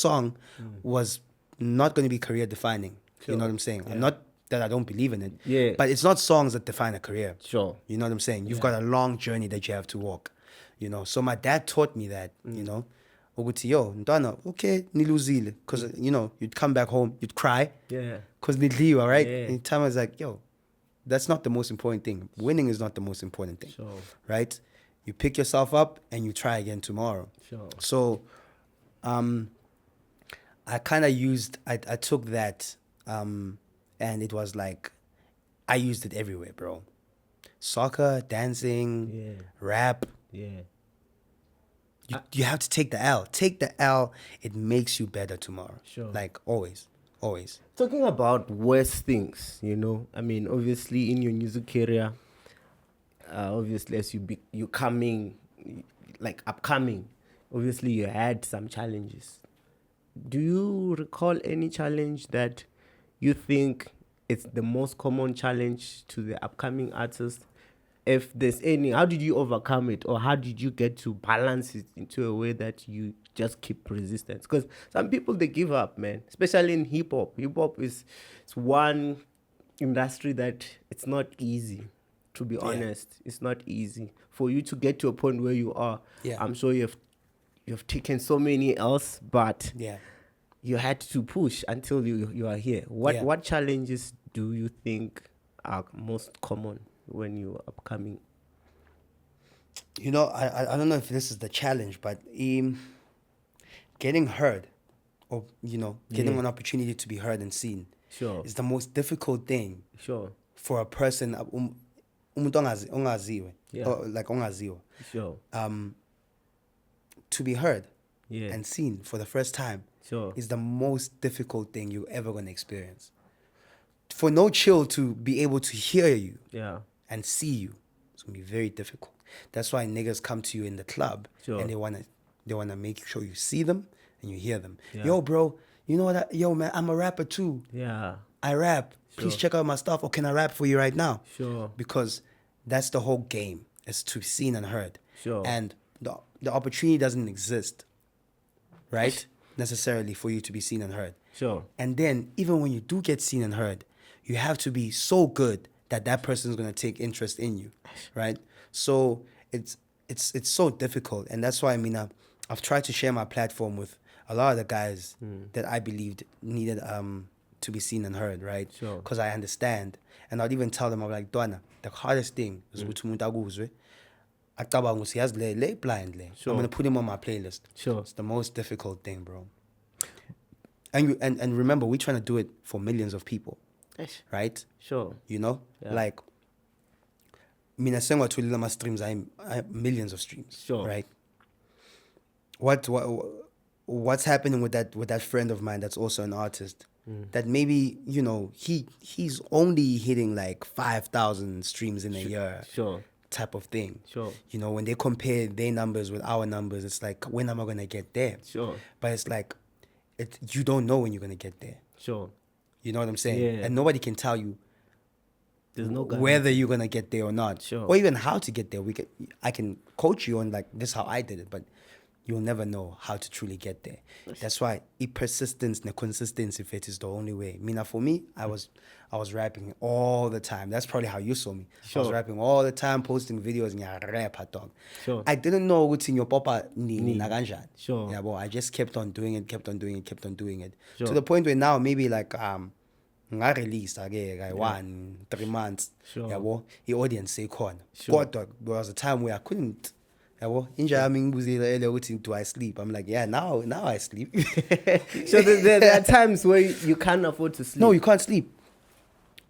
song was not gonna be career defining. Sure. You know what I'm saying? I'm not that I don't believe in it. But it's not songs that define a career. Sure. You know what I'm saying? You've got a long journey that you have to walk. You know. So my dad taught me that, you know. Ukuthi yo, ntwana, okay, niluzile. Because, you know, you'd come back home, you'd cry. Yeah. Because nidliwa, right? And time I was like, yo, that's not the most important thing. Winning is not the most important thing. Sure. Right? You pick yourself up and you try again tomorrow. Sure. So I kind of I took that and it was like, I used it everywhere, bro. Soccer, dancing, rap. Yeah. You have to take the L. Take the L. It makes you better tomorrow. Sure. Like, always. Talking about worse things, you know, I mean, obviously in your music career, obviously as you coming, like upcoming, obviously you had some challenges. Do you recall any challenge that you think it's the most common challenge to the upcoming artist? If there's any, how did you overcome it, or how did you get to balance it into a way that you just keep resistance. Because some people, they give up, man. Especially in hip hop. Hip hop is it's one industry that it's not easy. To be honest, it's not easy for you to get to a point where you are. Yeah. I'm sure you've taken so many else, but Yeah. you had to push until you are here. What challenges do you think are most common when you are upcoming? You know, I don't know if this is the challenge, but getting heard, or getting an opportunity to be heard and seen, Sure. is the most difficult thing. Sure. For a person, umuntu ongaziwe, Yeah. or like ongaziwa, Sure. to be heard Yeah. and seen for the first time Sure. is the most difficult thing you're ever going to experience. For No Chill to be able to hear you Yeah. and see you, it's going to be very difficult. That's why niggas come to you in the club, Sure. and they wanna make sure you see them and you hear them. Yeah. Yo, bro, you know what? Yo, man, I'm a rapper too. Yeah. I rap. Please Sure. check out my stuff, or can I rap for you right now? Sure. Because that's the whole game, is to be seen and heard. Sure. And the opportunity doesn't exist, right? Necessarily for you to be seen and heard. Sure. And then even when you do get seen and heard, you have to be so good that that person is going to take interest in you, right? So it's so difficult, and that's why I've tried to share my platform with a lot of the guys that I believed needed to be seen and heard, right? Sure. Because I understand, and I'd even tell them, I'm like, Dwana, the hardest thing is ukuthi umuntu akuzwe. Acabanga ukuthi yazi le blind le. Sure. I'm gonna put him on my playlist. Sure. It's the most difficult thing, bro. And remember, we're trying to do it for millions of people, right? Sure. You know, Yeah. like mina sengwatholile my streams, I millions of streams. Sure. Right. What's happening with that friend of mine that's also an artist? That maybe he's only hitting like 5,000 streams in a year. Sure. Type of thing. Sure. When they compare their numbers with our numbers, it's like, when am I gonna get there? Sure. But it's like, you don't know when you're gonna get there. Sure. You know what I'm saying? Yeah. And nobody can tell you There's no guarantee. whether you're gonna get there or not, Sure. or even how to get there. I can coach you on like this how I did it, but you'll never know how to truly get there. That's why persistence and consistency fit is the only way. For me, I was rapping all the time. That's probably how you saw me. I was Sure. rapping all the time, posting videos, and rap dog. Sure. I didn't know what's in your papa ni naganjani. Sure. Yeah, I just kept on doing it, kept on doing it. Sure. To the point where now maybe like nga release again 1-3 months. Sure. Yabo, the audience sekhona. Sure. Kodwa there was a time where I couldn't. Yabo, inja yami ngibuzile earlier ukuthi do I sleep? I'm like, yeah, now I sleep. So there are times where you can't afford to sleep. No, you can't sleep.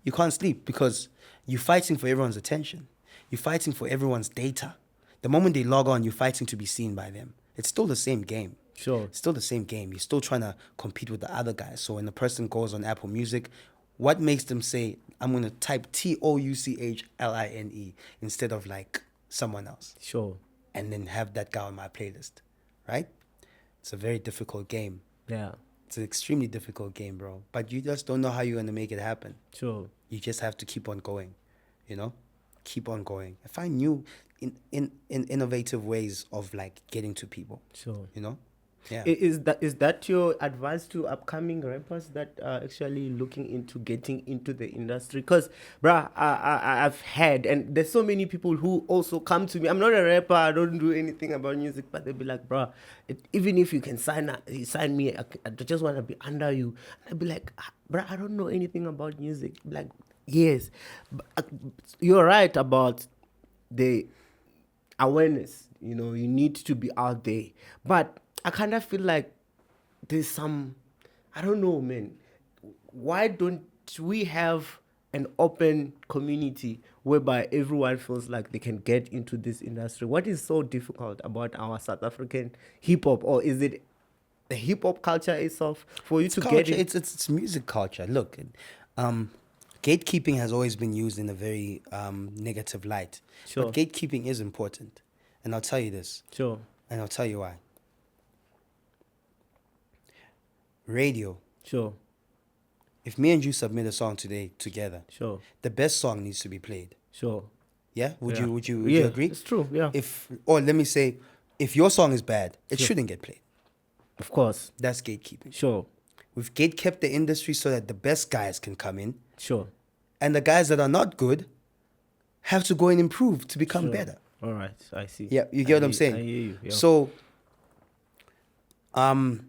You can't sleep because you're fighting for everyone's attention. You're fighting for everyone's data. The moment they log on, you're fighting to be seen by them. It's still the same game. Sure. It's still the same game. You're still trying to compete with the other guys. So when the person goes on Apple Music, what makes them say, I'm going to type TOUCHLINE instead of like someone else? Sure. And then have that guy on my playlist, right? It's a very difficult game. Yeah. It's an extremely difficult game, bro. But you just don't know how you're going to make it happen. Sure. You just have to keep on going, keep on going. And find new innovative ways of like getting to people, Sure. Yeah. Is that your advice to upcoming rappers that are actually looking into getting into the industry? Because, bruh, I've had, and there's so many people who also come to me. I'm not a rapper. I don't do anything about music, but they'll be like, bruh, even if you can sign me, I just want to be under you. I'd be like, bruh, I don't know anything about music. Like, yes, but you're right about the awareness. You need to be out there, but I kind of feel like there's some, I don't know, man. Why don't we have an open community whereby everyone feels like they can get into this industry? What is so difficult about our South African hip hop, or is it the hip hop culture itself for you to get it? It's music culture. Look, gatekeeping has always been used in a very negative light. Sure. But gatekeeping is important, and I'll tell you this. Sure. And I'll tell you why. Radio. Sure. If me and you submit a song today together, Sure. the best song needs to be played. Sure. Yeah? Would Yeah. you Yeah, agree? it's true. Yeah. Or let me say, if your song is bad, it shouldn't get played. Of course. That's gatekeeping. Sure. We've gatekept the industry so that the best guys can come in. Sure. And the guys that are not good have to go and improve to become better. All right. I see. Yeah, you get what I'm saying? I hear you. Yeah. So, and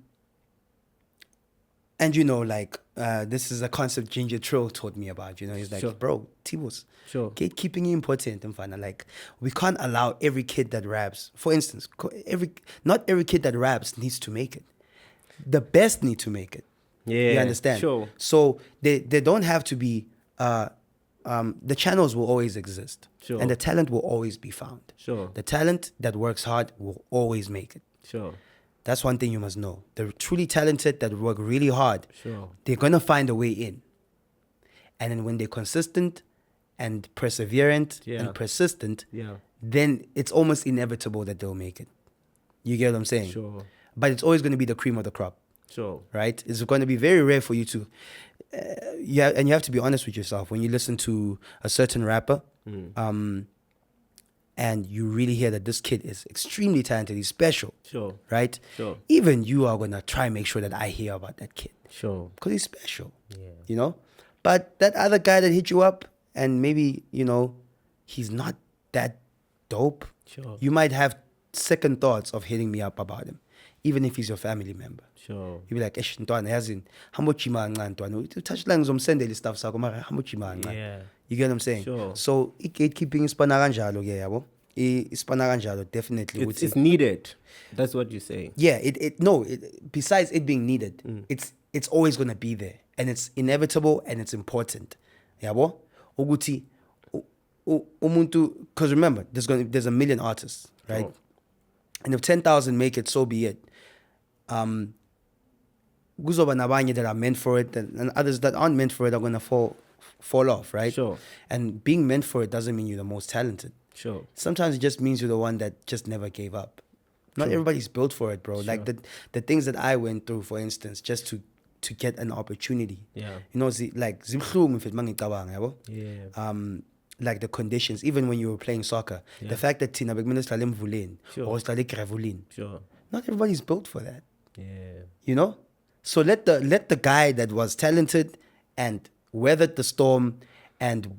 you know, like, this is a concept Ginger Trill taught me about. You know, he's like, Sure. bro, Tibos, Sure. gatekeeping is important. Like, we can't allow every kid that raps, for instance, not every kid that raps needs to make it. The best need to make it. Yeah. You understand? Sure. So they don't have to be, the channels will always exist. Sure. And the talent will always be found. Sure. The talent that works hard will always make it. Sure. That's one thing you must know. The truly talented that work really hard, Sure. they're going to find a way in. And then when they're consistent and perseverant and persistent, then it's almost inevitable that they'll make it. You get what I'm saying? Sure. But it's always going to be the cream of the crop. Sure. Right? It's going to be very rare for you to... and you have to be honest with yourself. When you listen to a certain rapper, and you really hear that this kid is extremely talented, he's special. Sure. Right? Sure. Even you are going to try and make sure that I hear about that kid. Sure. Because he's special. Yeah. You know? But that other guy that hit you up and maybe, you know, he's not that dope. Sure. You might have second thoughts of hitting me up about him, even if he's your family member. Sure. You'll be like, ntwana, as in, how much ntwana? Touchline ngizomsendela stuff sakho, mara how much Yeah. You get what I'm saying? Sure. So, gatekeeping ispana kanjalo ke yabo. Ispana kanjalo, definitely. It's needed. That's what you're saying. Yeah, besides it being needed, it's always going to be there. And it's inevitable and it's important. Yabo? Uguti, umuntu, because remember, there's a million artists, right? Sure. And if 10,000 make it, so be it. Guzoba nabanye that are meant for it, and others that aren't meant for it are going to fall off, right? Sure. And being meant for it doesn't mean you're the most talented. Sure. Sometimes it just means you're the one that just never gave up. Not True. everybody's built for it, bro. Sure. Like the things that I went through, for instance, just to get an opportunity. Yeah. You know, like zibhlungu mfethu mangicabanga, yabo? Yeah. Like the conditions, even when you were playing soccer, Yeah. the fact that Tina bekumele sidlale emvuleni Sure. or sidlale gravulini, Sure. not everybody's built for that. Yeah. You know? So let the guy that was talented and weathered the storm and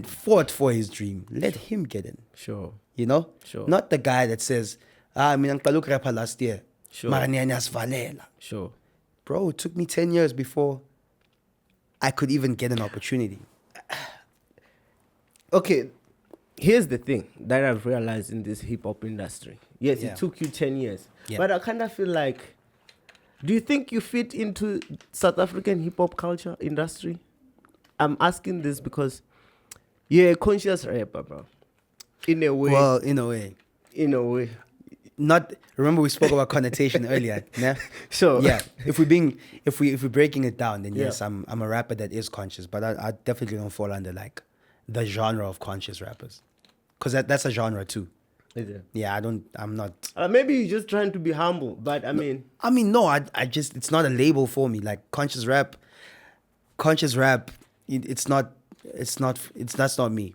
fought for his dream, let him get in. Sure. You know? Sure. Not the guy that says, mina ngiqala ukurapha last year. Sure. Mara niyasivalela. Sure. Bro, it took me 10 years before I could even get an opportunity. Okay, here's the thing that I've realized in this hip hop industry. Yes, Yeah. it took you 10 years. Yeah. But I kind of feel like, do you think you fit into South African hip hop culture industry? I'm asking this because you're a conscious rapper, bro. In a way. Well, in a way. In a way. Not remember we spoke about connotation earlier. Yeah? Sure. Yeah. If we're breaking it down, then yes, Yeah. I'm a rapper that is conscious, but I definitely don't fall under like the genre of conscious rappers. Because that's a genre too. Is it? Yeah, I'm not. Maybe you're just trying to be humble, but I mean. No, I just, it's not a label for me. Like conscious rap, that's not me.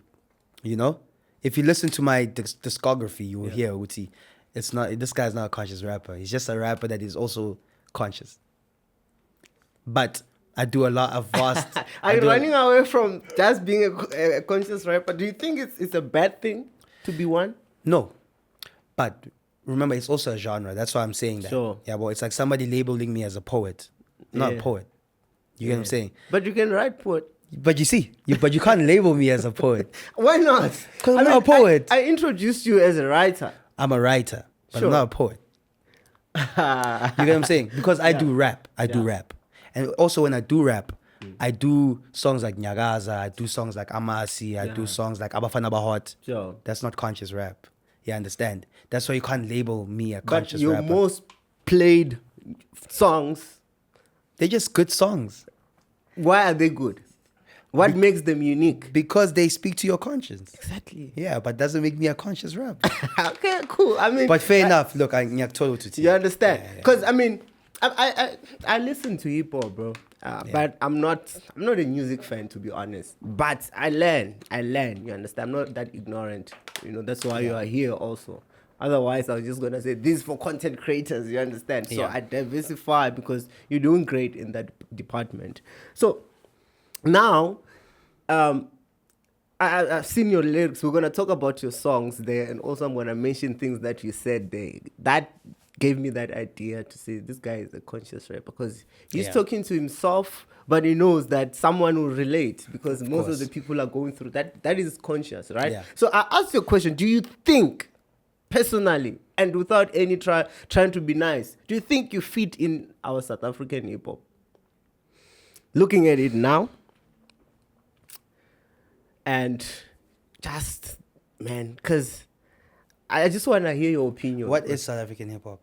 You know? If you listen to my discography, you will hear, Uti, this guy's not a conscious rapper. He's just a rapper that is also conscious. But I do a lot of vast... Are you running away from just being a conscious rapper? Do you think it's a bad thing to be one? No. But remember, it's also a genre. That's why I'm saying that. Sure. Yeah, but it's like somebody labeling me as a poet. Not a poet. You get what I'm saying? But you can write poet. But you see, but you can't label me as a poet. Why not? Because I'm not a poet. I introduced you as a writer. I'm a writer, but Sure. I'm not a poet. You get what I'm saying? Because I do rap. I do rap. And also when I do rap, I do songs like Nyagaza, I do songs like Amasi, I do songs like Abafana Bahot. Sure. That's not conscious rap. You understand? That's why you can't label me a But conscious your rapper. most played songs, They're just good songs. why are they good? What makes them unique? Because they speak to your conscience. Exactly. Yeah, but doesn't make me a conscious rapper. Okay, cool. I mean, But fair enough. Look, I told you to. you understand? Because I mean, I listen to hip hop, bro. But I'm not a music fan, to be honest. But I learn. You understand? I'm not that ignorant. You know, that's why you are here also. Otherwise, I was just gonna say this is for content creators. You understand? So Yeah. I diversify because you're doing great in that department. So now, I've seen your lyrics. We're gonna talk about your songs there, and also I'm gonna mention things that you said there. That gave me that idea to say this guy is a conscious rapper because he's Yeah. talking to himself, but he knows that someone will relate because most of course. the people are going through that. That is conscious, right? Yeah. So I asked you a question. Do you think, personally, and without any trying to be nice, do you think you fit in our South African hip hop? Looking at it now, and just, man, because I just want to hear your opinion. What is South African hip hop?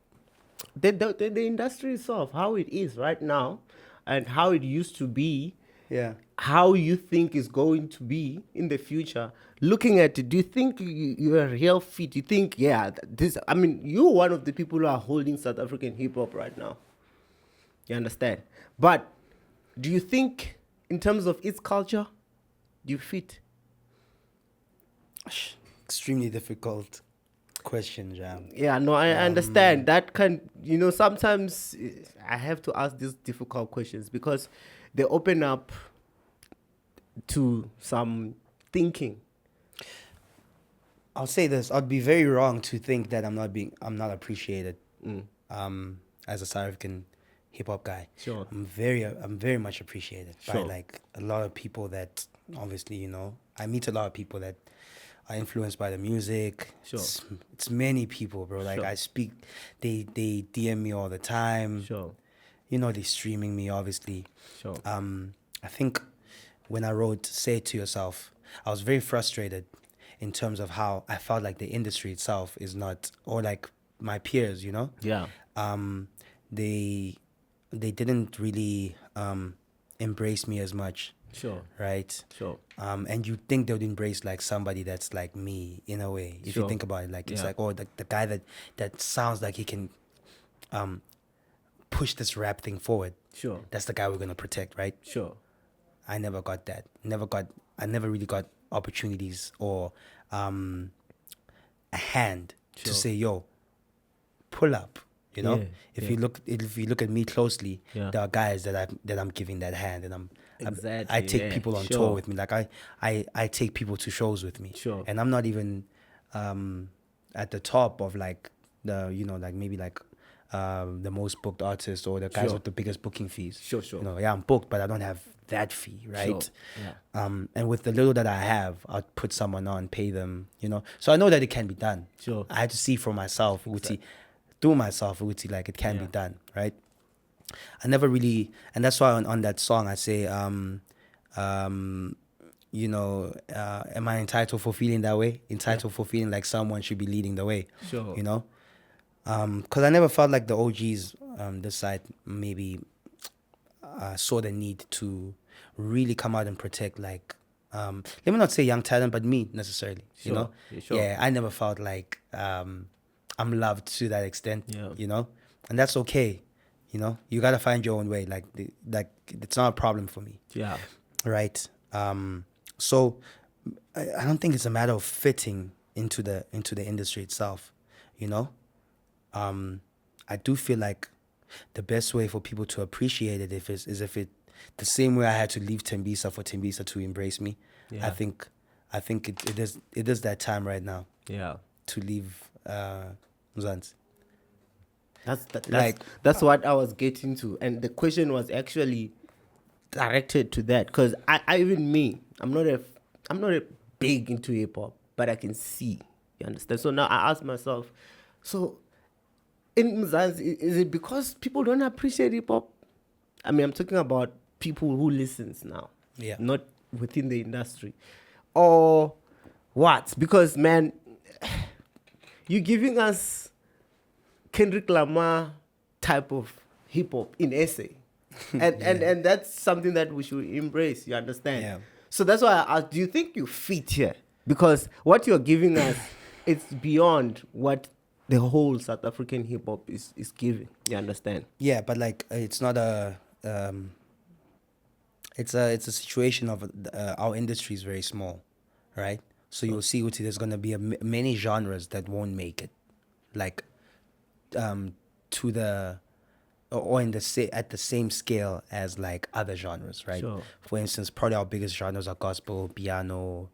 The industry itself, how it is right now, and how it used to be, Yeah. how you think is going to be in the future. Looking at it, do you think you're a real fit? You think, yeah, this, I mean, you're one of the people who are holding South African hip hop right now. You understand? But do you think, in terms of its culture, do you fit? Extremely difficult question, Jam. Yeah, no, I understand. That can, sometimes I have to ask these difficult questions because they open up to some thinking. I'll say this: I'd be very wrong to think that I'm not appreciated as a South African hip hop guy. Sure. I'm very much appreciated by Sure. like a lot of people that obviously I meet a lot of people that are influenced by the music. Sure. It's many people, bro. Like Sure. I speak, they DM me all the time. Sure. They're streaming me obviously. Sure. I think when I wrote "Say It to Yourself," I was very frustrated in terms of how I felt like the industry itself is not, or like my peers, Yeah. they didn't really embrace me as much, Sure. right? Sure. And you think they would embrace like somebody that's like me in a way. If Sure. you think about it, like it's Yeah. like, oh, the guy that sounds like he can push this rap thing forward. Sure. That's the guy we're gonna protect, right? Sure. I never got that. I never really got opportunities or a hand Sure. to say, yo, pull up. Yeah, If yeah. you look at me closely, Yeah. there are guys that I'm giving that hand, and Exactly, I take yeah, people on sure. tour with me. Like I take people to shows with me. Sure. And I'm not even at the top of like the maybe like the most booked artist or the guys Sure. with the biggest booking fees. Sure, sure. Yeah, I'm booked, but I don't have that fee, right? Sure. Yeah. And with the little that I have, I'll put someone on, pay them, So I know that it can be done. Sure. I had to see for myself, through myself, like it can be Yeah. done, right? I never really, and that's why on that song I say, am I entitled for feeling that way? Entitled for feeling like someone should be leading the way. Sure. Because I never felt like the OGs this side maybe saw the need to really come out and protect like let me not say young talent, but me necessarily. Sure. Yeah, sure. Yeah, I never felt like I'm loved to that extent. Yeah. And that's okay. You gotta find your own way. Like it's not a problem for me. Yeah. Right. So I don't think it's a matter of fitting into the industry itself. I do feel like the best way for people to appreciate it is if it the same way I had to leave Tembisa for Tembisa to embrace me. Yeah. I think it is that time right now Yeah. to leave Mzansi. That's what I was getting to, and the question was actually directed to that because I even me, I'm not a big into hip hop, but I can see. You understand? So now I ask myself, so in Mzansi, is it because people don't appreciate hip hop? I mean, I'm talking about people who listens now, Yeah. not within the industry, or what? Because man, you're giving us Kendrick Lamar type of hip hop in essay, and that's something that we should embrace. You understand? Yeah. So that's why I asked, do you think you fit here? Because what you're giving us, it's beyond what the whole South African hip hop is giving. You understand? Yeah, but like it's not a it's a situation of our industry is very small, right? So you'll see there's gonna be many genres that won't make it, like to the or in the at the same scale as like other genres, right? Sure. For instance, probably our biggest genres are gospel, piano,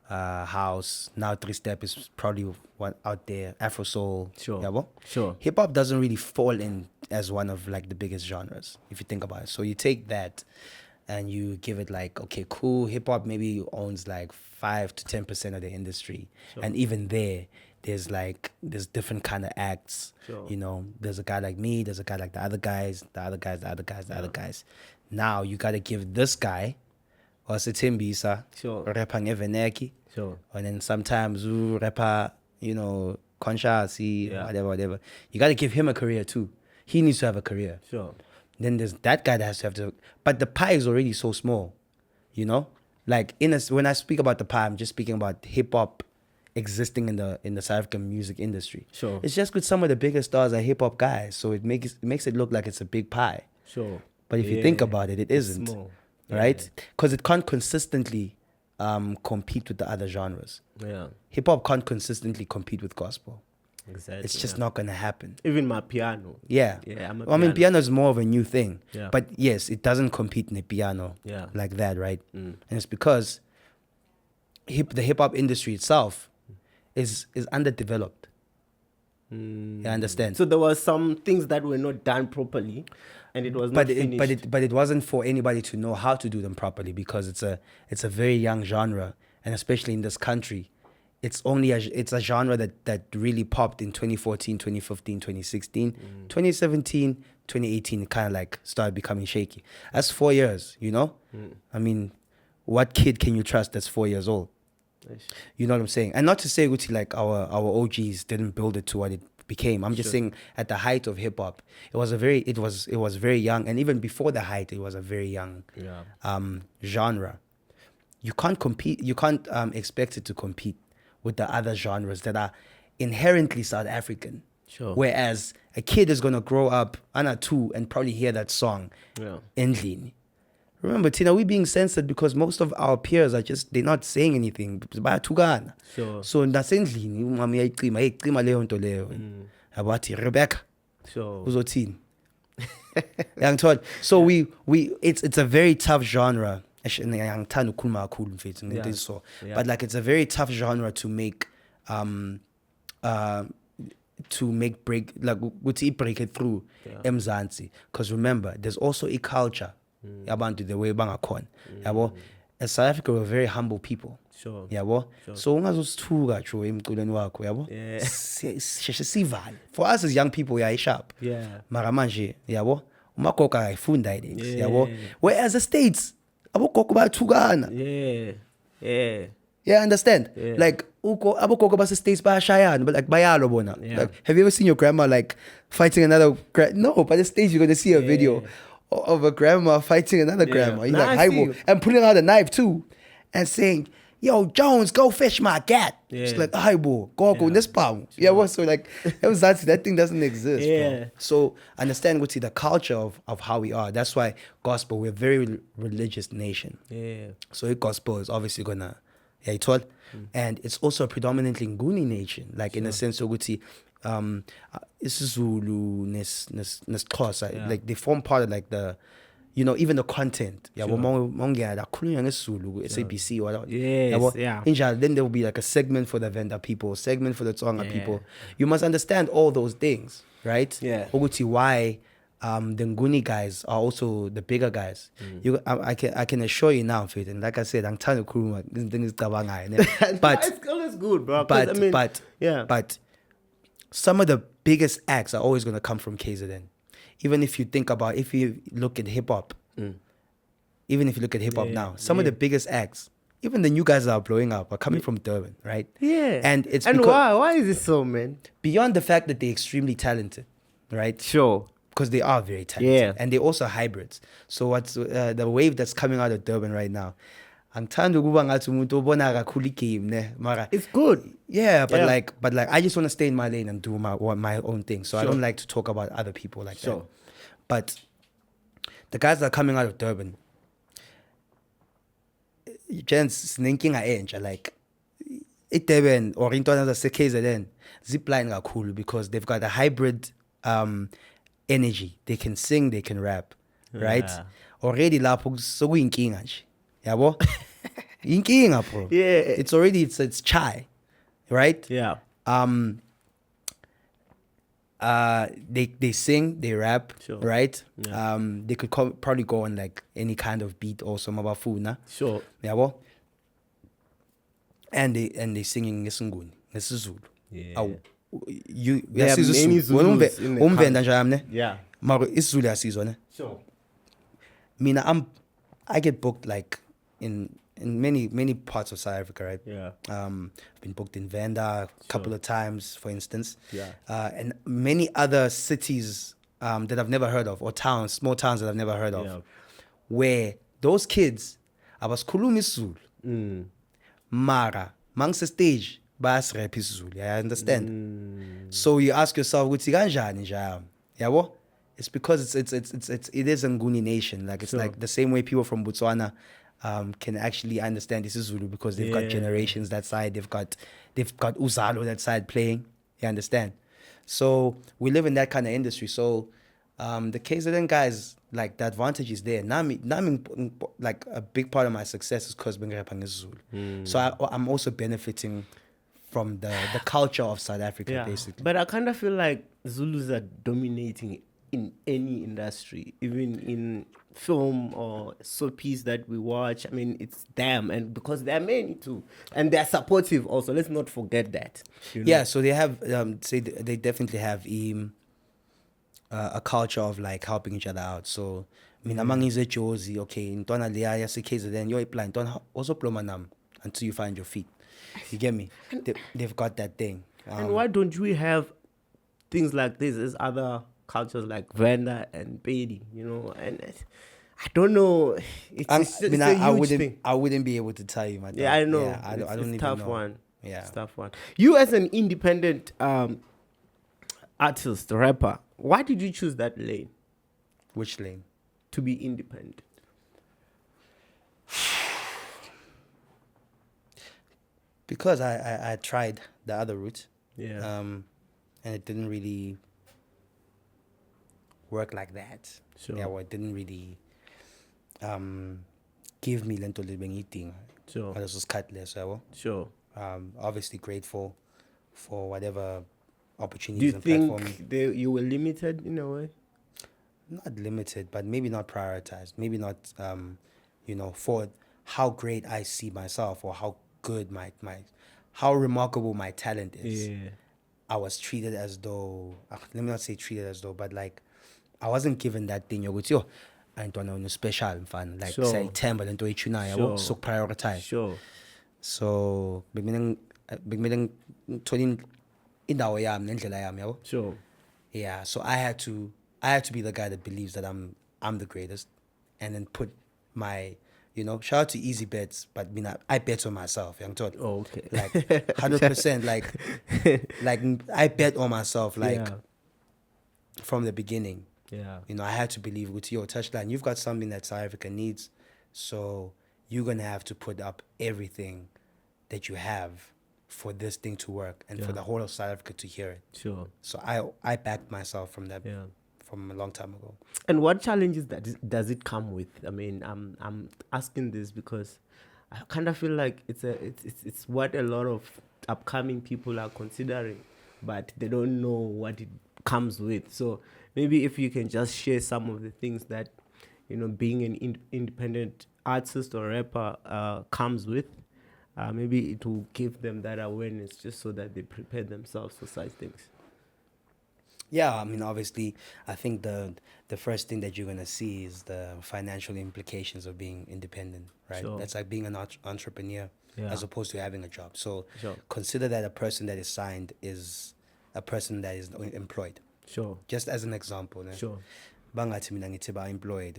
house. Now 3-step is probably one out there, Afro soul. Sure. Yeah, well, Sure. hip hop doesn't really fall in as one of like the biggest genres if you think about it. So you take that and you give it like, okay, cool. Hip hop maybe owns like 5 to 10% of the industry, and even there's different kind of acts. Sure. You know, there's a guy like me, there's a guy like the other guys, the other guys. Now you gotta give this guy, or Sitimbisa, Sure. rapper Ngeveneki, Sure. and then sometimes you rapper, you know, Conscious, whatever. You gotta give him a career too. He needs to have a career. Sure. Then there's that guy that has to have to, but the pie is already so small, you know. Like when I speak about the pie, I'm just speaking about hip hop existing in the South African music industry. Sure. It's just with some of the biggest stars are hip hop guys, so it makes it look like it's a big pie. Sure. But if you think about it, it isn't, small. right? Because it can't consistently compete with the other genres. Yeah. Hip hop can't consistently compete with gospel. Exactly. It's just not gonna happen. Even my piano. Yeah. Yeah, I mean, piano is more of a new thing. Yeah. But yes, it doesn't compete in the piano like that, right? And it's because the hip hop industry itself is underdeveloped. You understand? So there were some things that were not done properly, and it was not finished. But it wasn't for anybody to know how to do them properly, because it's a very young genre, and especially in this country, it's a genre that really popped in 2014, 2015, 2016, 2017, 2018. It kind of like started becoming shaky. That's 4 years, you know. I mean, what kid can you trust that's 4 years old? You know what I'm saying? And not to say Gucci, like our OGs didn't build it to what it became. I'm just saying at the height of hip hop, it was very young, and even before the height, it was a very young genre. You can't compete. You can't expect it to compete with the other genres that are inherently South African. Sure. Whereas a kid is gonna grow up Anna too and probably hear that song endlini. Remember, Tina, we being censored because most of our peers they're not saying anything. Sure. So nasendlini umama uyayicima leyo nto leyo. Abathi Rebecca. Sure. Uzothini. Yangithola. So it's a very tough genre. Ngiyangithanda ukukhuluma kakhulu mfethu ngento so. But like it's a very tough genre to make break it through eMzansi, because remember there's also a culture yabantu the way bangakhona yabo. As South Africa, we're very humble people. Sure. Yabo. So ungazosithuka jo emculweni wakho yabo. Sheshe sivale. For us as young people, we are sharp. Yeah. Mara manje yabo umagogo ayifunda it yabo. Whereas the States abogogo bayathukana. Yeah, understand? Yeah. Like abogogo base States bayashayana, but like bayalo bona. Like, have you ever seen your grandma like fighting another no, but the States you're gonna see a video of a grandma fighting another grandma. You're like, hi, and pulling out a knife too, and saying, "Yo, Jones, go fish my cat." She's like, "Hi, boy, go in this palm." Yeah, well, so like, that thing doesn't exist. Bro. So understand what's the culture of how we are. That's why gospel, we're a very religious nation. Yeah. So gospel is obviously gonna, and it's also a predominantly Nguni nation, like in a sense of isiZulu nesXhosa, like they form part of like the, you know, even the content. Yeah, SABC or whatever. Then there will be like a segment for the Venda people, segment for the Tsonga people. You must understand all those things, right? Yeah. Why the Nguni guys are also the bigger guys. I can assure you now, Fit, and like I said, I'm trying to kuruma but it's always good, bro. But some of the biggest acts are always going to come from KZN. Even if you look at hip hop, now, some of the biggest acts, even the new guys that are blowing up, are coming from Durban, right? Yeah. And it's why is it so, man? Beyond the fact that they're extremely talented, right? Sure. Because they are very talented, and they're also hybrids. So what's the wave that's coming out of Durban right now? It's good. Yeah, but like I just want to stay in my lane and do my own thing. So I don't like to talk about other people like that. But the guys that are coming out of Durban, gents thinking like Durban or intwana zase-KZN zipline kakhulu because they've got a hybrid energy. They can sing, they can rap, right? Yeah. Already lapho sokuyinkinga nje. Yabo? Inkinga, bro. Yeah. It's already it's chai, right? Yeah. They sing, they rap, Sure. right? Yeah. They could probably go on like any kind of beat or some abafuna. Sure. Yabo? And they singing ngesinguni, ngesizulu. Yeah. There are many Zulus in the umvenda nje yami ne. Yeah. Mara isizulu yasizwa ne. Sure. Mina I get booked like in many parts of South Africa, right? Yeah. I've been booked in Venda a couple of times, for instance. Yeah. And many other cities that I've never heard of, or towns, small towns that I've never heard of, Yeah. where those kids abasikhuluma isiZulu. Mara mangse stage bayasirap isiZulu. I understand. So you ask yourself, ukuthi kanjani nje yabo? It's because it is a Nguni nation. Like it's like the same way people from Botswana can actually understand this is Zulu because they've got generations that side. They've got Uzalo that side playing. You understand? So we live in that kind of industry. So the KZN guys, like the advantage is there. Nami, like a big part of my success is because Bengrepang is Zulu. So I'm also benefiting from the culture of South Africa, basically. But I kind of feel like Zulus are dominating in any industry, even in film or soapies that we watch. I mean, it's them, and because there are many too, and they're supportive also. Let's not forget that. You know? Yeah, so they have, they definitely have a culture of like helping each other out. So, mina mangize Jozi, okay, ntwana leya yase-KZN, yo apply ntwana also ploma nam until you find your feet. You get me? They've got that thing. And why don't we have things like this as other cultures like Venda and Pedi, you know? And I don't know. It's a huge thing. I wouldn't be able to tell you, my dad. Yeah, I know. Yeah, I don't even tough know. One. Yeah, it's tough one. You as an independent artist, rapper, why did you choose that lane? Which lane? To be independent. Because I tried the other route. Yeah. And it didn't really work like that. Sure. Yeah, well, it didn't really give me lento living eating. Sure. This was cut less, Sure. Obviously grateful for whatever Do opportunities you and think platforms. you were limited in a way? Not limited, but maybe not prioritized. Maybe not, for how great I see myself or how good how remarkable my talent is. Yeah. I was treated as though, let me not say treated as though, but like, I wasn't given that thing. You're going I don't know, special fun. Like, Sure. say, temple and Sure. so prioritize. Sure. So, bigmilang tunin indawo yami nendlela yami, yabo. Sure. Yeah, so I had to be the guy that believes that I'm the greatest, and then put my, shout out to Easybets, but I bet on myself, young Todd. Oh, okay. Like 100%, like I bet on myself, like from the beginning. Yeah. I had to believe with your Touchline, you've got something that South Africa needs, so you're gonna have to put up everything that you have for this thing to work and for the whole of South Africa to hear it. Sure. So I backed myself from that from a long time ago. And what challenges does it come with? I mean, I'm asking this because I kind of feel like it's what a lot of upcoming people are considering, but they don't know what it comes with. So maybe if you can just share some of the things that being an independent artist or rapper comes with. Maybe it will give them that awareness just so that they prepare themselves for such things. Yeah, I mean, obviously, I think the first thing that you're going to see is the financial implications of being independent, right? Sure. That's like being an entrepreneur as opposed to having a job. So consider that a person that is signed is a person that is employed. Sure. Just as an example. Ne? Sure. Bangathi mina ngithi employed.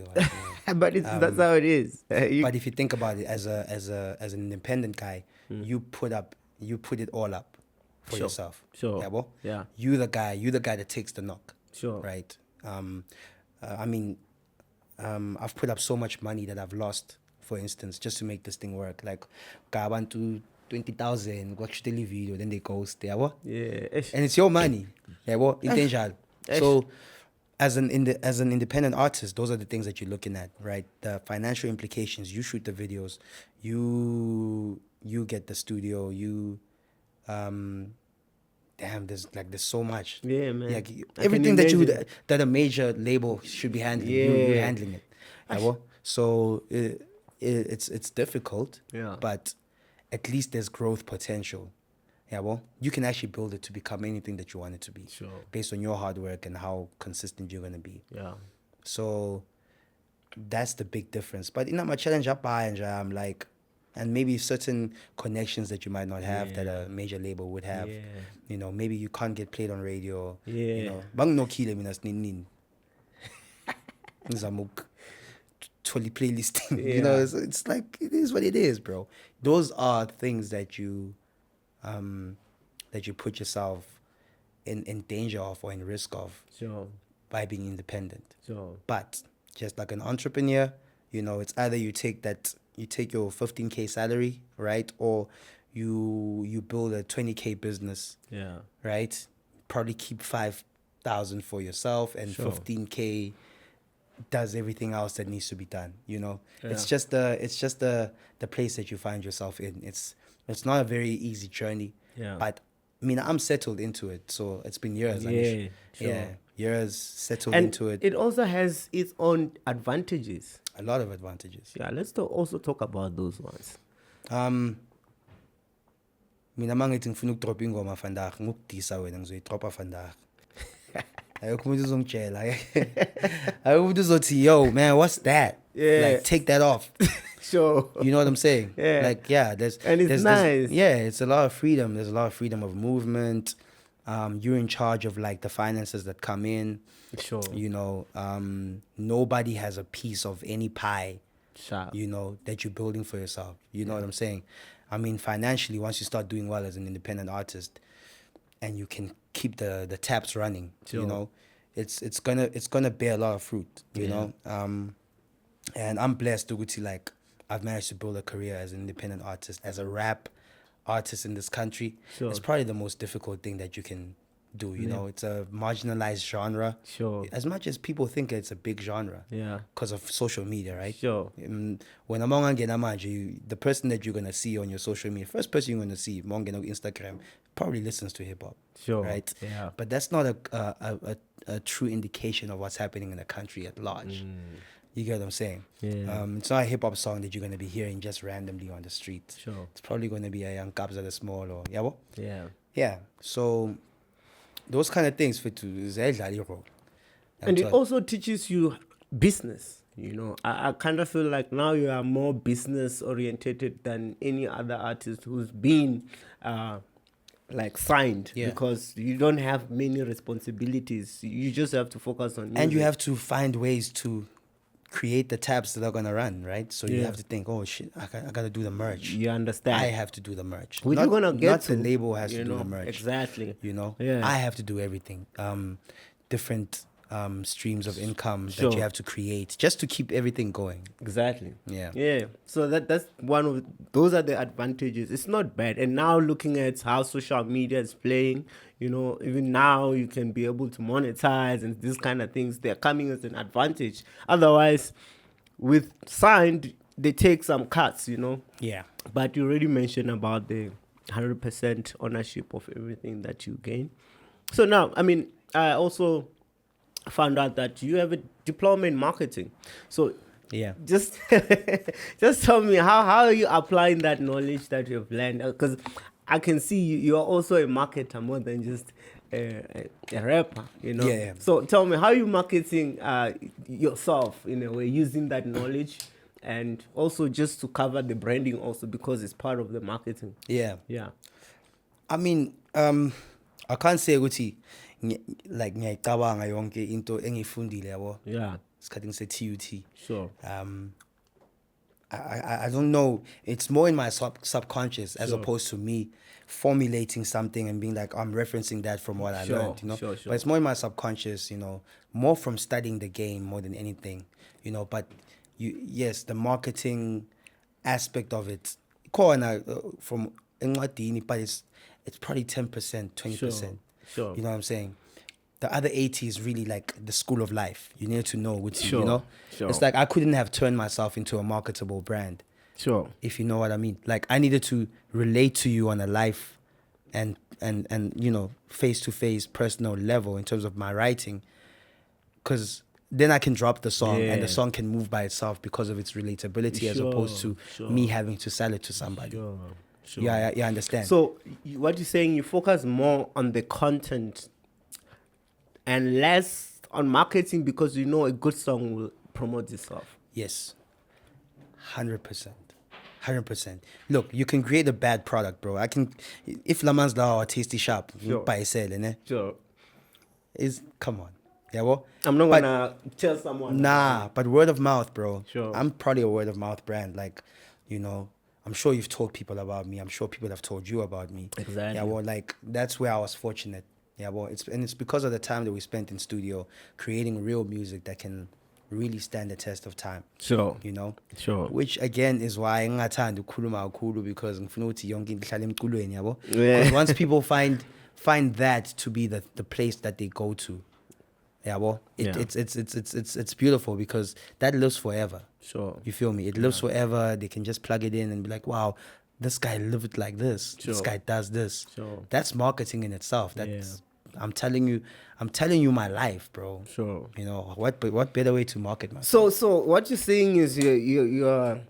But that's how it is. But if you think about it, as an independent guy, you put it all up for yourself. Sure. Yeah, well? Yeah. You're the guy that takes the knock. Sure. Right. I mean, I've put up so much money that I've lost, for instance, just to make this thing work. Like, I want to 20,000, go shoot a video, then they ghost, yabo? Yeah. And it's your money, yabo? Intentional. So, as an independent artist, those are the things that you're looking at, right? The financial implications. You shoot the videos, you get the studio, there's so much. Yeah, man. Like, I everything can that imagine. that a major label should be handling. You're handling it. Yabo? So it's difficult. Yeah. But at least there's growth potential. Yeah, well, you can actually build it to become anything that you want it to be. Sure. Based on your hard work and how consistent you're going to be. Yeah. So that's the big difference. But in my challenge up by and like, and maybe certain connections that you might not have that a major label would have. Yeah. You know, maybe you can't get played on radio. Yeah. You know, bang no kile mina sinin. Nizamuk. Totally playlisting. Yeah. You know, it's like, it is what it is, bro. Those are things that you put yourself in danger of or in risk of Sure. by being independent. Sure. But just like an entrepreneur, you know, it's either you take your 15K salary, right? Or you build a 20K business, Yeah. right? Probably keep 5,000 for yourself, and Sure. 15K does everything else that needs to be done. You know, Yeah. it's just the place that you find yourself in. It's not a very easy journey. Yeah. But I mean, I'm settled into it, so it's been years. Yeah, sure. Yeah, years settled And into it. it also has its own advantages. A lot of advantages. Yeah, let's also talk about those ones. Mina mangithi ngifuna ukudropa ingoma vandag, ngukudisa wena ngizoyidropa vandag. Ayikho umuntu uzongitshela. Ayikho umuntu uzothi, yo man, what's that? Yeah. Like, take that off. Sure. You know what I'm saying? Yeah. Like, yeah, there's nice. Yeah, it's a lot of freedom. There's a lot of freedom of movement. You're in charge of like the finances that come in. Sure. You know, nobody has a piece of any pie. Sharp. You know, that you're building for yourself. You know what I'm saying? I mean, financially, once you start doing well as an independent artist, and you can keep the taps running, Sure. you know, it's gonna bear a lot of fruit. You know, and I'm blessed to like I've managed to build a career as an independent artist, as a rap artist in this country. Sure. It's probably the most difficult thing that you can do. You know, it's a marginalized genre. Sure. As much as people think it's a big genre. Yeah. Because of social media, right? Sure. When I'm on the person that you're gonna see on your social media, first person you're gonna see on Instagram, probably listens to hip hop. Sure. Right. Yeah. But that's not a true indication of what's happening in the country at large. You get what I'm saying? Yeah. It's not a hip hop song that you're gonna be hearing just randomly on the street. Sure. It's probably gonna be a Young Kabza the Small or Yeah. yeah. So those kind of things fit to zayidlala irole. And it also teaches you business. You know, I kind of feel like now you are more business orientated than any other artist who's been like signed, because you don't have many responsibilities. You just have to focus on music. And you have to find ways to create the tabs that are gonna run, right? So you have to think, oh shit, I gotta do the merch. You understand? I have to do the merch. Which not, you're gonna get not to, the label has to you do know, the merch. exactly. You know, Yeah. I have to do everything. Different streams of income Sure. that you have to create just to keep everything going. Exactly. Yeah. Yeah. So that's one of those are the advantages. It's not bad. And now looking at how social media is playing, you know, even now you can be able to monetize and these kind of things. They're coming as an advantage. Otherwise, with signed, they take some cuts, you know. Yeah. But you already mentioned about the 100% ownership of everything that you gain. So now, I mean, I also found out that you have a diploma in marketing. So Yeah. just tell me how are you applying that knowledge that you've learned? Because I can see you are also a marketer more than just a rapper, you know. Yeah. So tell me, how are you marketing yourself in a way, using that knowledge, and also just to cover the branding also, because it's part of the marketing. Yeah. Yeah. I mean, I can't say ukuthi like ngiyayicabanga yonke into engifundile yabo. Yeah. Isikhathi se-TUT. Sure. I don't know. It's more in my subconscious as opposed to me formulating something and being like, I'm referencing that from what I learned, you know. Sure. But it's more in my subconscious, you know, more from studying the game more than anything, you know. But yes, the marketing aspect of it, from encwadini, but it's probably 10%, 20%. Sure. You know what I'm saying? The other 80 is really like the school of life. You need to know what Sure, you know. sure. It's like I couldn't have turned myself into a marketable brand. Sure. If you know what I mean. Like I needed to relate to you on a life and you know, face to face personal level in terms of my writing, because then I can drop the song and the song can move by itself because of its relatability as opposed to me having to sell it to somebody. Sure. Yeah, I understand. So what you're saying, you focus more on the content and less on marketing because you know a good song will promote itself. Yes, 100%. 100%. Look, you can create a bad product, bro. I can, if Laman's da or tasty sharp, buy sell, ne? Sure. Come on. Yeah, well, I'm not gonna tell someone. Nah, but word of mouth, bro. Sure. I'm probably a word of mouth brand. Like, you know, I'm sure you've told people about me. I'm sure people have told you about me. Exactly. Yeah, well, like that's where I was fortunate. Yeah, well, it's because of the time that we spent in studio creating real music that can really stand the test of time. Sure. You know? Sure. Which again is why ngingathanda ukukhuluma kakhulu, because ngifuna ukuthi yonke into ihlale emculweni, yabo? Yeah. Because once people find that to be the place that they go to, yeah, well, it's beautiful because that lives forever. Sure. You feel me? It lives forever. They can just plug it in and be like, wow, this guy lived like this. Sure. This guy does this. Sure. That's marketing in itself. That's I'm telling you my life, bro. Sure. You know, what better way to market myself? So what you're saying is you're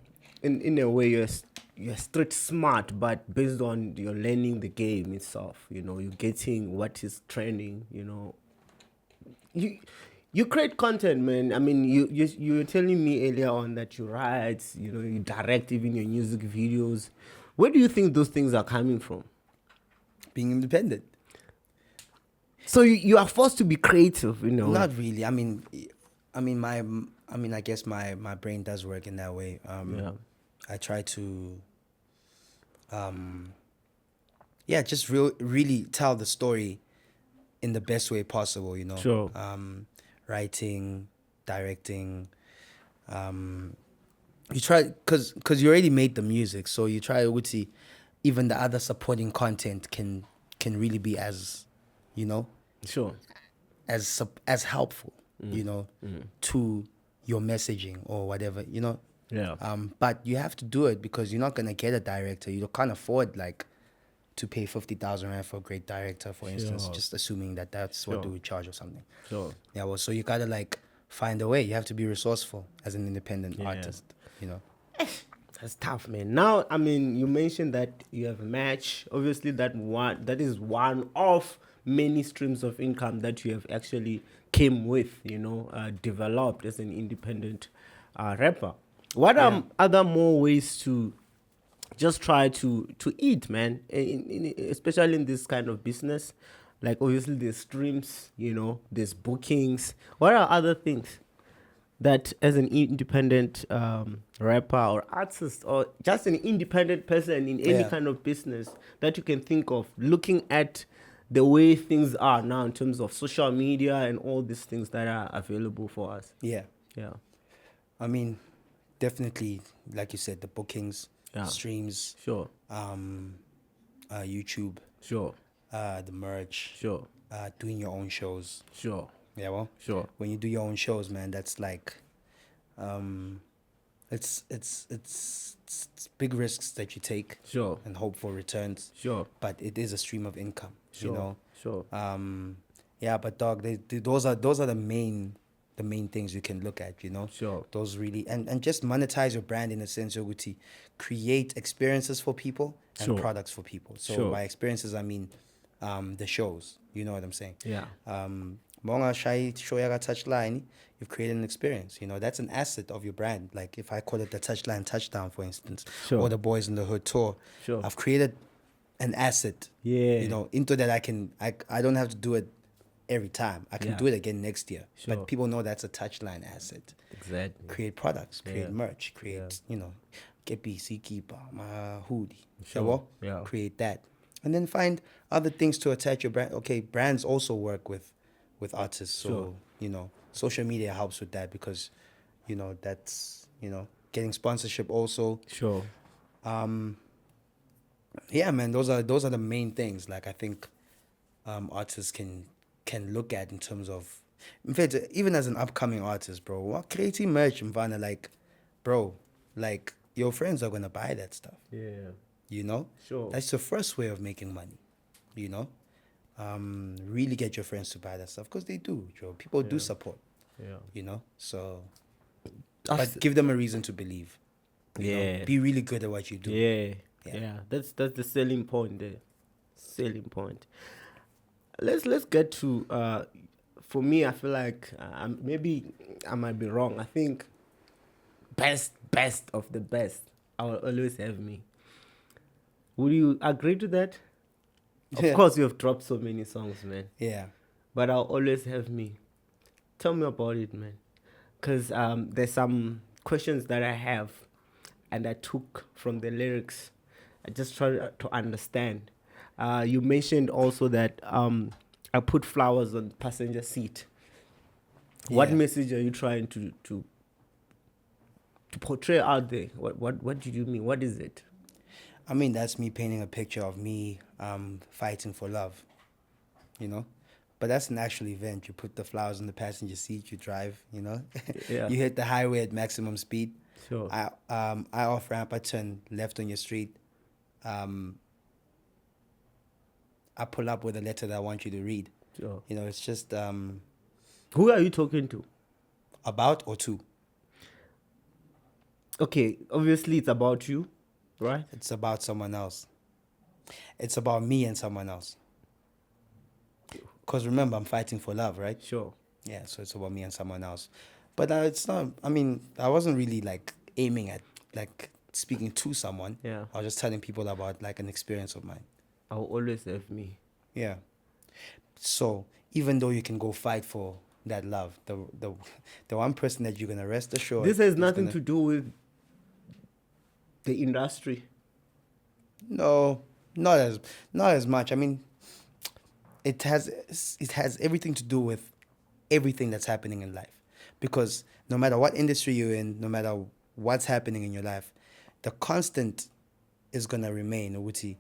in a way you're street smart, but based on you're learning the game itself. You know, you're getting what is trending. You know, you create content, man. I mean, you were telling me earlier on that you write. You know, you direct even your music videos. Where do you think those things are coming from? Being independent. So you are forced to be creative, you know. Not really. I guess my brain does work in that way. I try to just really tell the story in the best way possible, you know. Sure. Writing, directing, you try because you already made the music, so you try to see even the other supporting content can really be as, you know, sure, as helpful, you know, to your messaging or whatever, you know. Yeah. But you have to do it because you're not gonna get a director. You can't afford like to pay 50,000 rand for a great director, for instance, just assuming that that's what they would charge or something. Sure. Yeah. Well, so you gotta like find a way. You have to be resourcul as an independent artist, you know. That's tough, man. Now, I mean, you mentioned that you have a match. Obviously, that is one of many streams of income that you have actually came with, you know, developed as an independent rapper. What are other more ways to just try to eat, man, especially in this kind of business? Like, obviously, there's streams, you know, there's bookings. What are other things that as an independent rapper or artist or just an independent person in any kind of business that you can think of, looking at the way things are now in terms of social media and all these things that are available for us? Yeah. Yeah. I mean, definitely, like you said, the bookings, streams, sure, YouTube, sure, the merch, sure, doing your own shows, sure. Yeah, well, sure. When you do your own shows, man, that's like, it's big risks that you take, sure, and hope for returns, sure. But it is a stream of income, sure, you know. Sure. Yeah, but dog, those are the main things you can look at, you know. Sure. Those really and just monetize your brand in a sense, Yoguti. Create experiences for people and products for people. So by experiences, I mean the shows. You know what I'm saying? Yeah. Monga Shai Shoyaga Touchline, you've created an experience. You know, that's an asset of your brand. Like if I call it the Touchline Touchdown, for instance, or the Boys in the Hood tour, I've created an asset. Yeah. You know, into that I don't have to do it every time. I can do it again next year. But people know that's a Touchline asset. Exactly. Create products, create merch, create, you know, kepi, keeper, my hoodie. Create that. And then find other things to attach your brand. Okay, brands also work with artists. So, you know, social media helps with that because, you know, that's, you know, getting sponsorship also. Sure. Yeah, man, those are the main things. Like I think artists can look at in terms of, in fact, even as an upcoming artist, bro, what creating merch, mfana, like, bro, like your friends are gonna buy that stuff. Yeah. You know, Sure. that's the first way of making money. You know, really get your friends to buy that stuff because they do, Joe. People do support. Yeah. You know, so I've but give them a reason to believe. You know? Yeah. Be really good at what you do. Yeah. Yeah. Yeah. That's the selling point there. Selling point. Let's get to for me, I feel like maybe I might be wrong. I think best of the best, I will always have me. Would you agree to that? Of Yeah. course, you have dropped so many songs, man. Yeah. But I'll always have me. Tell me about it, man. Because there's some questions that I have and I took from the lyrics. I just try to understand. You mentioned also that I put flowers on passenger seat. What Yeah. message are you trying to portray out there? What did you mean? What is it? I mean, that's me painting a picture of me fighting for love, you know? But that's an actual event. You put the flowers in the passenger seat, you drive, you know? Yeah. You hit the highway at maximum speed. Sure. I off ramp, I turn left on your street. I pull up with a letter that I want you to read. Sure. You know, it's just Who are you talking to? about or to. Okay, obviously it's about you, right? It's about someone else. It's about me and someone else. Because remember, I'm fighting for love, right? Sure. Yeah, so it's about me and someone else. But it's not, I mean, I wasn't really like aiming at like speaking to someone. Yeah. I was just telling people about like an experience of mine. I'll always have me. Yeah. So even though you can go fight for that love, the one person that you're gonna rest assured. This has is nothing gonna- to do with the industry. No, not as much. I mean, it has everything to do with everything that's happening in life, because no matter what industry you're in, no matter what's happening in your life, the constant is gonna remain. Uti,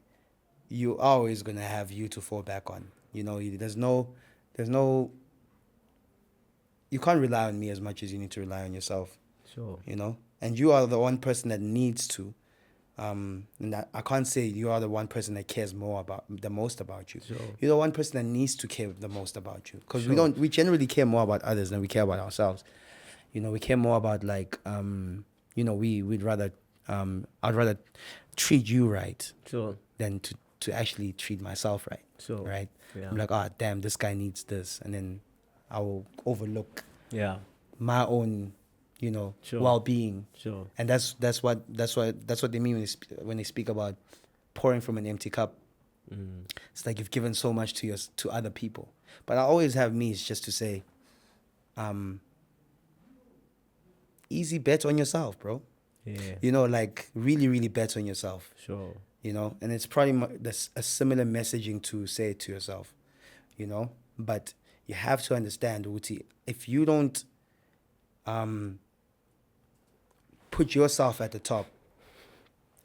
you always gonna have you to fall back on. You know, there's no, you can't rely on me as much as you need to rely on yourself. Sure. You know, and you are the one person that needs to. And I can't say you are the one person that cares the most about you. Sure. You're the one person that needs to care the most about you, because Sure. we generally care more about others than we care about ourselves. You know, we care more about like you know, we'd rather I'd rather treat you right Sure. than to actually treat myself right. Sure. Right. Yeah. I'm like, damn, this guy needs this, and then I will overlook Yeah. my own, you know, Sure. well-being. Sure. And that's what they mean when they speak about pouring from an empty cup. It's like you've given so much to other people. But I always have me is just to say, easy bet on yourself, bro. Yeah. You know, like really, really bet on yourself. Sure. You know, and it's probably a similar messaging to say to yourself, you know. But you have to understand, Uti, if you don't put yourself at the top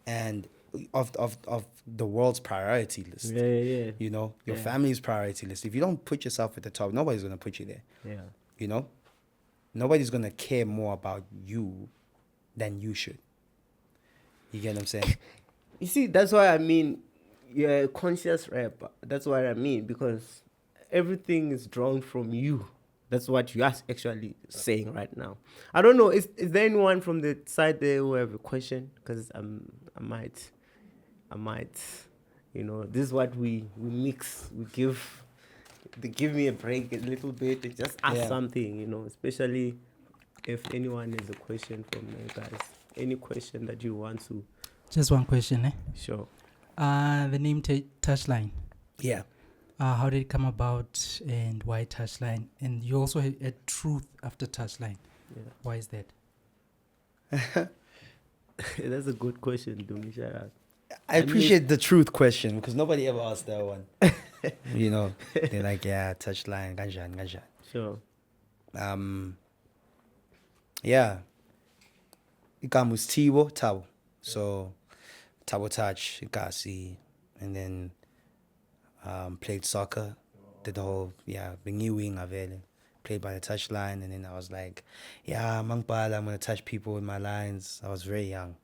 and of the world's priority list. Yeah. You know, your Yeah. family's priority list. If you don't put yourself at the top, nobody's gonna put you there. Yeah. You know? Nobody's gonna care more about you than you should. You get what I'm saying? You see, that's why I mean, you're a conscious rapper. That's what I mean, because everything is drawn from you. That's what you are actually saying right now. I don't know. Is there anyone from the side there who have a question? Because I might, you know, this is what we mix. They give me a break a little bit and just ask Yeah. something, you know, especially if anyone has a question from you guys. Any question that you want to. Just one question, eh? Sure. The name Touchline. Yeah. How did it come about, and why Touchline? And you also had a truth after Touchline. Yeah. Why is that? That's a good question, Dumi. Shout out. I appreciate the truth question because nobody ever asked that one. You know, they're like, yeah, touchline, ganjan. Sure. Yeah. Ikamus Tiwo Tabo. So Tabo Touch, Ikasi, and then played soccer. Did the whole Bingi wing avele. Played by the touchline, and then I was like, yeah, Mangpala, I'm gonna touch people with my lines. I was very young.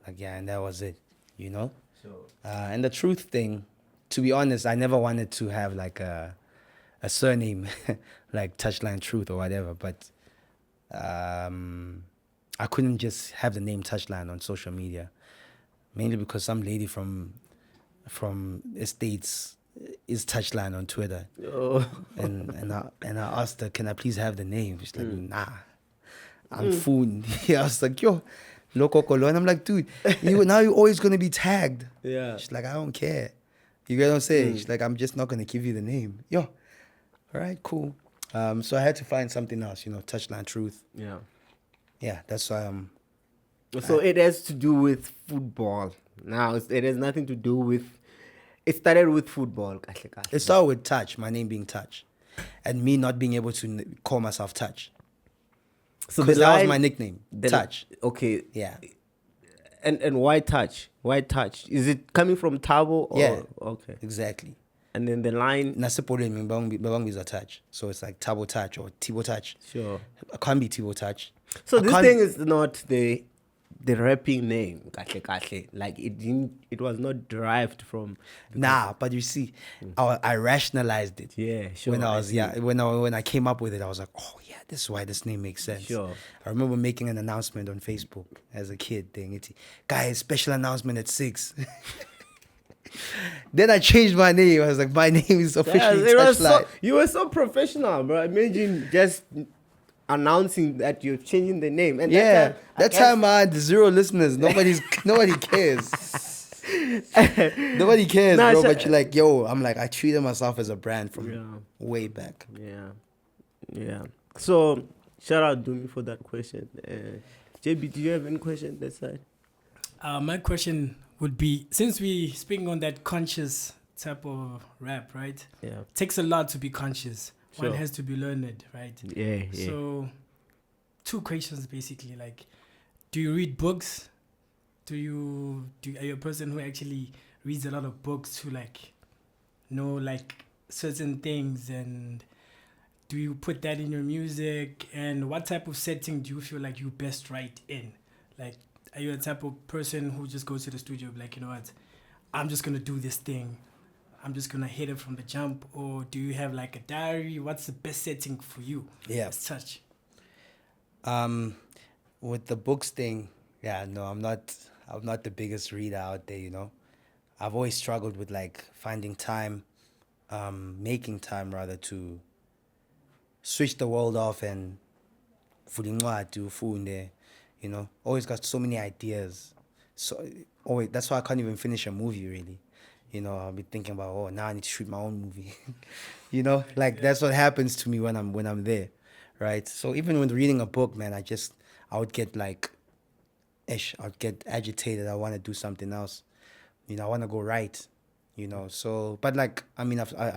And that was it, you know? Sure. And the truth thing, to be honest, I never wanted to have like a surname like Touchline Truth or whatever, but I couldn't just have the name Touchline on social media, mainly because some lady from the States is Touchline on Twitter. Oh. And I asked her, can I please have the name? She's like, nah, I'm Foon. I was like, yo, Loco Colo. And I'm like, dude, now you're always going to be tagged. Yeah. She's like, I don't care. You get what I'm saying? She's like, I'm just not going to give you the name. Yo, all right, cool. So I had to find something else, Touchline Truth. Yeah. Yeah, that's why So it has to do with football. Now, it has nothing to do with... It started with football. It started with Touch, my name being Touch. And me not being able to call myself Touch. So Because that was my nickname, Touch. Okay. Yeah. And why Touch? Why Touch? Is it coming from Tabo? Or? Yeah. Okay. Exactly. And then the line... Nasipole is a touch. So it's like Tabo Touch or Tibo Touch. Sure. It can't be Tibo Touch. So this thing is not the rapping name. Like it was not derived from... Nah, but you see, I rationalized it. Yeah, sure. When I came up with it, I was like, oh yeah, this is why this name makes sense. Sure. I remember making an announcement on Facebook as a kid, guys, special announcement at 6. Then I changed my name. I was like, my name is officially Touchline. You were so professional, bro. Imagine just announcing that you're changing the name. And that time I had 0 listeners. Nobody cares. Nobody cares, Nah, bro. But you're like, yo, I'm like, I treated myself as a brand from way back. Yeah. So shout out Dumi for that question. JB, do you have any question that side? My question would be, since we speaking on that conscious type of rap, right? Yeah. It takes a lot to be conscious. Sure. One has to be learned, right? Yeah. So 2 questions basically, like, do you read books? Are you a person who actually reads a lot of books to know certain things, and do you put that in your music? And what type of setting do you feel like you best write in? Like, are you a type of person who just goes to the studio like, you know what, I'm just gonna do this thing, I'm just gonna hit it from the jump? Or do you have like a diary? What's the best setting for you? Yeah. As such? With the books thing, no, I'm not the biggest reader out there, I've always struggled with finding time, making time rather, to switch the world off and always got so many ideas. So that's why I can't even finish a movie really. I'll be thinking about, now I need to shoot my own movie. That's what happens to me when I'm there, right? So even when reading a book, man, I would get I'd get agitated. I want to do something else. I want to go write, So, but I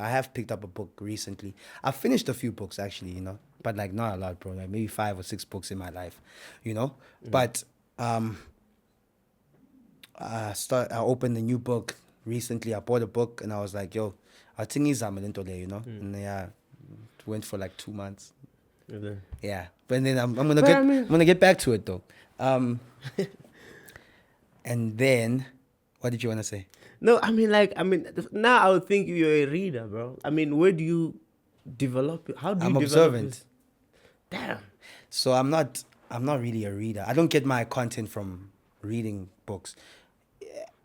have picked up a book recently. I've finished a few books actually, but not a lot, bro. Like maybe 5 or 6 books in my life, But I opened a new book recently. I bought a book and I was like, yo, I think it's and it went for 2 months. Okay. Yeah, but then I'm gonna get back to it though. And then, what did you want to say? No, now I would think you're a reader, bro. Where do you develop it? How do you I'm develop observant. this? Damn. So I'm not really a reader. I don't get my content from reading books.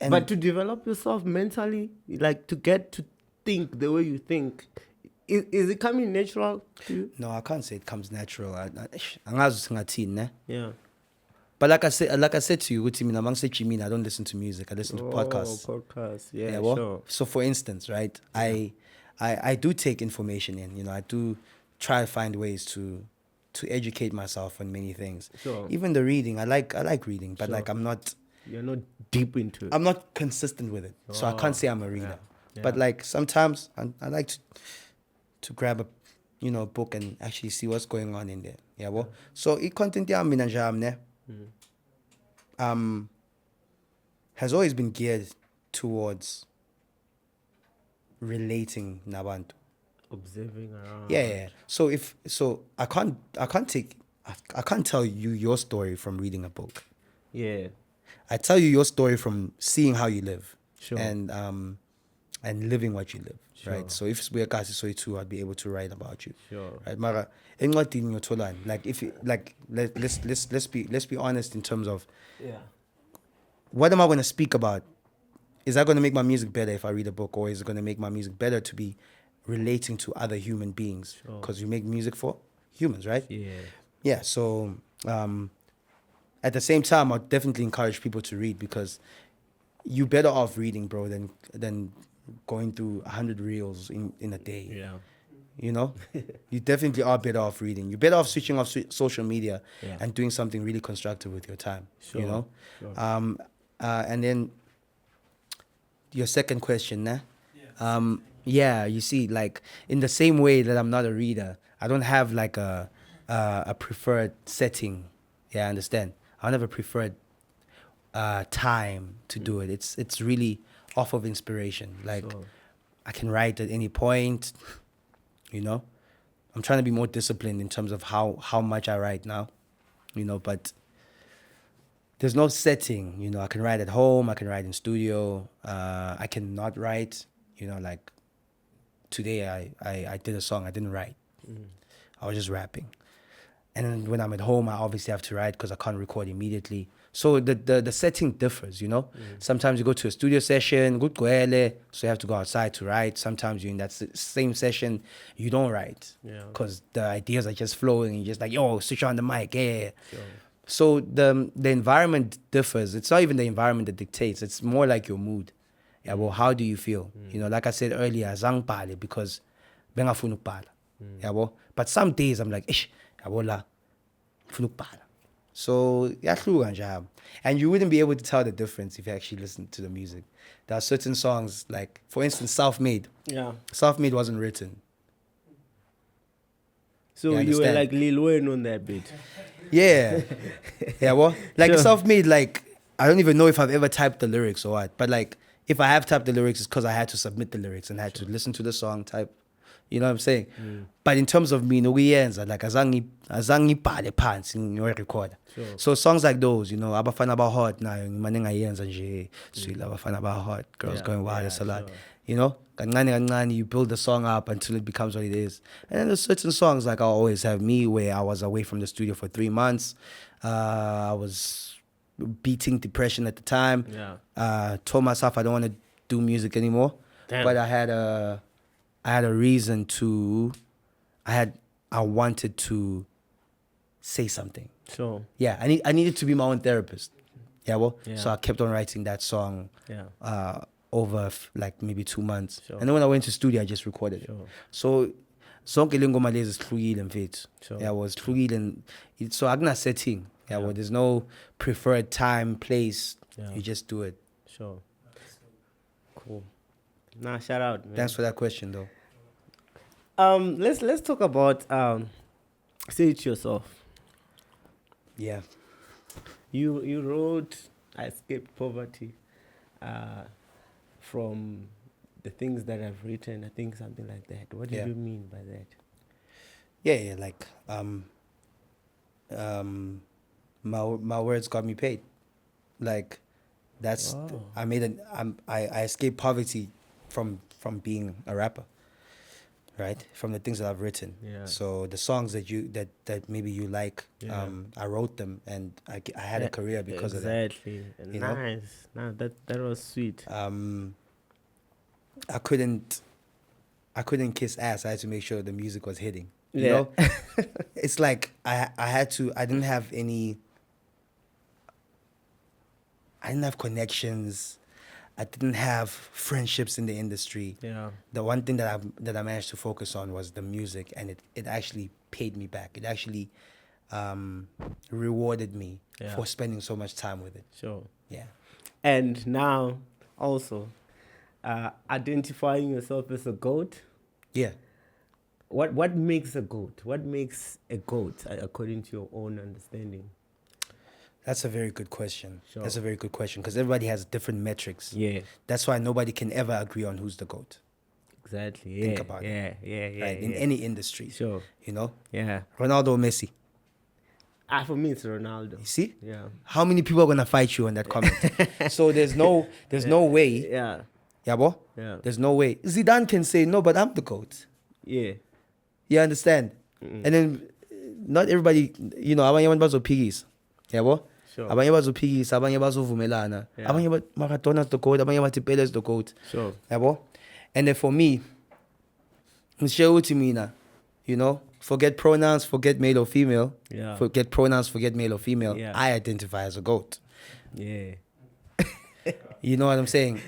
But to develop yourself mentally, to get to think the way you think, is it coming natural to you? No, I can't say it comes natural. Yeah. But like I said to you, I don't listen to music. I listen to podcasts. Podcasts. Yeah, well, sure. So for instance, right, I do take information in. I do try to find ways to educate myself on many things. Sure. Even the reading, I like reading, but Sure. You're not deep into it. I'm not consistent with it, so I can't say I'm a reader. Yeah. But sometimes I like to grab a book and actually see what's going on in there. Yeah, well, so content has always been geared towards relating nabantu. Observing around. Yeah. So I can't tell you your story from reading a book. Yeah. I tell you your story from seeing how you live. Sure. And living what you live. Sure. Right. So if we are so too, I'd be able to write about you. Sure. Right. Mara, encwadini yotholani, like if you like let's be honest in terms of Yeah. what am I going to speak about? Is that going to make my music better if I read a book, or is it going to make my music better to be relating to other human beings? Because you make music for humans, right? Yeah. Yeah. So at the same time, I'll definitely encourage people to read, because you're better off reading, bro, than going through 100 reels in a day. Yeah. You know, you definitely are better off reading. You're better off switching off social media and doing something really constructive with your time. Sure. You know, Sure. and then your second question, nah? Yeah, you see, like in the same way that I'm not a reader, I don't have like a preferred setting. Yeah, I understand. I don't have a preferred time to do it. It's really off of inspiration. Like Sure. I can write at any point. You know, I'm trying to be more disciplined in terms of how much I write now. You know, but there's no setting. You know, I can write at home. I can write in studio. I cannot write. You know, like today I did a song. I didn't write. I was just rapping. And then when I'm at home, I obviously have to write because I can't record immediately. So the setting differs, you know. Sometimes you go to a studio session, good goele, so you have to go outside to write. Sometimes you're in that same session, you don't write because the ideas are just flowing. And you're just like, yo, switch on the mic, yeah. Sure. So the environment differs. It's not even the environment that dictates. It's more like your mood. Yeah, well, how do you feel? You know, like I said earlier, azang pale because bengafuna ukubhala. Yeah, well, but some days I'm like, ish, yabo la, funa ukubhala. So yahluka nje. And you wouldn't be able to tell the difference if you actually listen to the music. There are certain songs, like for instance, Self-Made. Yeah. Self-Made wasn't written. So you were like Lil Wayne on that bit. Yeah. Yeah, well, like Sure. Self-Made, like I don't even know if I've ever typed the lyrics or what, but like if I have typed the lyrics, it's because I had to submit the lyrics and had to listen to the song, type. You know what I'm saying? But in terms of me, nokuyenza, like azangi bhale phansi ngiyorecorda. So songs like those, you know, abafana bahot nayo ngimane ngayenza nje, sweet abafana bahot, girls going wild, it's a lot. Sure. You know, kancane you build the song up until it becomes what it is. And then there's certain songs like I always have me, where I was away from the studio for 3 months. I was beating depression at the time. Told myself I don't want to do music anymore. Damn. But I had a reason to. I wanted to say something. Sure. Yeah, I needed to be my own therapist. Yeah, well, Yeah. so I kept on writing that song. Yeah. Over like maybe 2 months. Sure. And then when I went to studio, I just recorded Sure. it. So zonke le ngoma lezi sihlukile mfethu. Sure. Yeah, was sihlukile, and so akuna setting. Yeah, well, there's no preferred time, place. Yeah. You just do it. Sure. Cool. Nah, shout out, man. Thanks for that question though. Let's talk about Say It Yourself. Yeah. You wrote I escaped poverty from the things that I've written, I think something like that. What did you mean by that? Yeah, like my words got me paid. Like that's Wow. I escaped poverty from being a rapper. Right? From the things that I've written. Yeah. So the songs that maybe you like, I wrote them, and I had a career because of that. Exactly. You know? Nice. Nah, that was sweet. I couldn't kiss ass. I had to make sure the music was hitting. You Yeah. know? It's like I didn't have connections. I didn't have friendships in the industry. Yeah. The one thing that I managed to focus on was the music, and it actually paid me back. It actually rewarded me for spending so much time with it. Sure. Yeah. And now also identifying yourself as a goat. Yeah. What makes a goat? What makes a goat according to your own understanding? That's a very good question. Sure. That's a very good question because everybody has different metrics. Yeah, That's why nobody can ever agree on who's the GOAT. exactly. Yeah, Think about it. yeah. Right? In any industry. Sure. You know? Yeah. Ronaldo or Messi. For me, it's Ronaldo. You see? Yeah. How many people are gonna fight you on that comment? So there's no way. Yeah. Yeah, boy? Yeah. There's no way. Zidane can say, no, but I'm the GOAT. Yeah. You understand? And then not everybody, you know, abanye abantu bazopikisa. Yabo? Sure. Abanye bazopikisa, abanye bazovumelana. Yeah. Abanye Maradona's the GOAT, abanye bathi Pele's the GOAT. Sure. Yabo? And then for me, mina, you know, forget pronouns, forget male or female. Yeah. Forget pronouns, forget male or female. Yeah. I identify as a GOAT. Yeah. You know what I'm saying?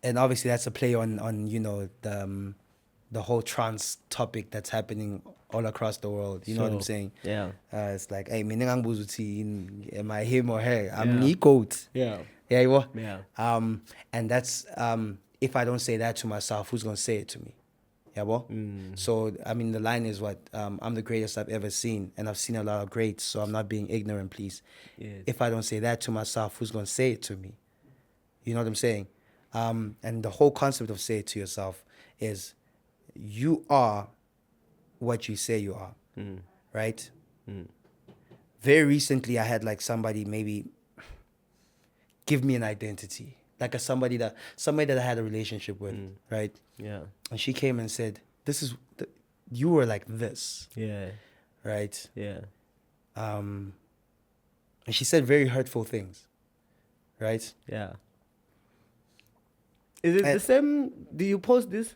And obviously that's a play on you know the whole trans topic that's happening all across the world. You know what I'm Sure. saying? Yeah. It's like, hey, mina ngangibuza uthi, am I him or her? I'm Yeah. the GOAT. Yeah. Yeah, you are. Yeah. And that's if I don't say that to myself, who's gonna say it to me? Yeah, well. So I mean, the line is what I'm the greatest I've ever seen, and I've seen a lot of greats. So I'm not being ignorant, please. Yes. If I don't say that to myself, who's gonna say it to me? You know what I'm saying? And the whole concept of say it to yourself is, you are what you say you are, right? Very recently, I had like somebody maybe give me an identity, like somebody that I had a relationship with, right? Yeah. And she came and said, you were like this, Yeah. right? Yeah. And she said very hurtful things, right? Yeah. Is it And- the same? Do you post this?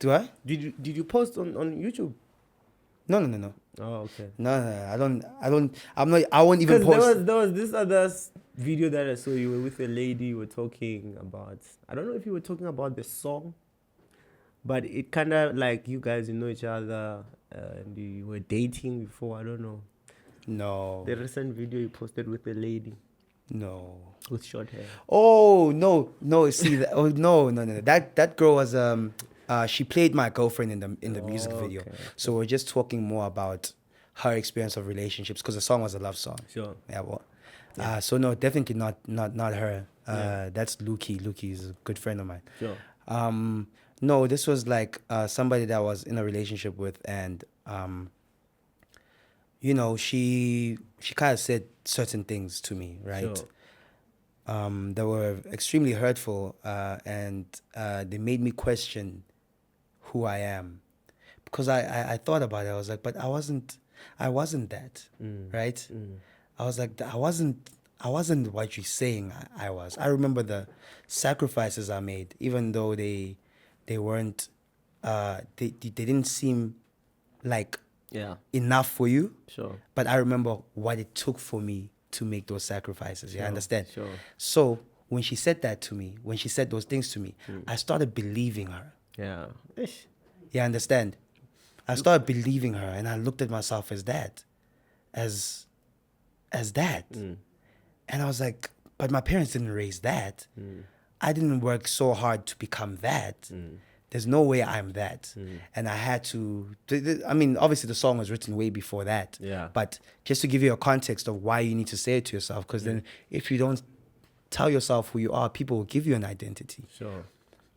Do I? Did you post on YouTube? No. Oh, okay. No, I won't even Because post. there was this other video that I saw. You were with a lady. You were talking about. I don't know if you were talking about the song, but it kind of like you guys, you know each other, and you were dating before. I don't know. No. The recent video you posted with a lady No. with short hair. Oh no! See that? Oh no! That girl was she played my girlfriend in the music video. Okay. So we're just talking more about her experience of relationships because the song was a love song. Sure. Yeah. Well. So no, definitely not her. That's Lukey. Lukey is a good friend of mine. Sure. No, this was like somebody that I was in a relationship with, and you know, she kind of said certain things to me, right? Sure. That were extremely hurtful, and they made me question who I am, because I thought about it. I was like, but I wasn't that, right? I was like, I wasn't what you're saying I was. I remember the sacrifices I made, even though they weren't, they didn't seem like Yeah. enough for you. Sure. But I remember what it took for me to make those sacrifices. You understand? Sure. So when she said that to me, when she said those things to me, I started believing her. Yeah. Ish. You understand? I started believing her, and I looked at myself as that, as that. And I was like, but my parents didn't raise that. I didn't work so hard to become that. There's no way I'm that. And I had to, I mean, obviously the song was written way before that. Yeah. But just to give you a context of why you need to say it to yourself, because then if you don't tell yourself who you are, people will give you an identity. Sure.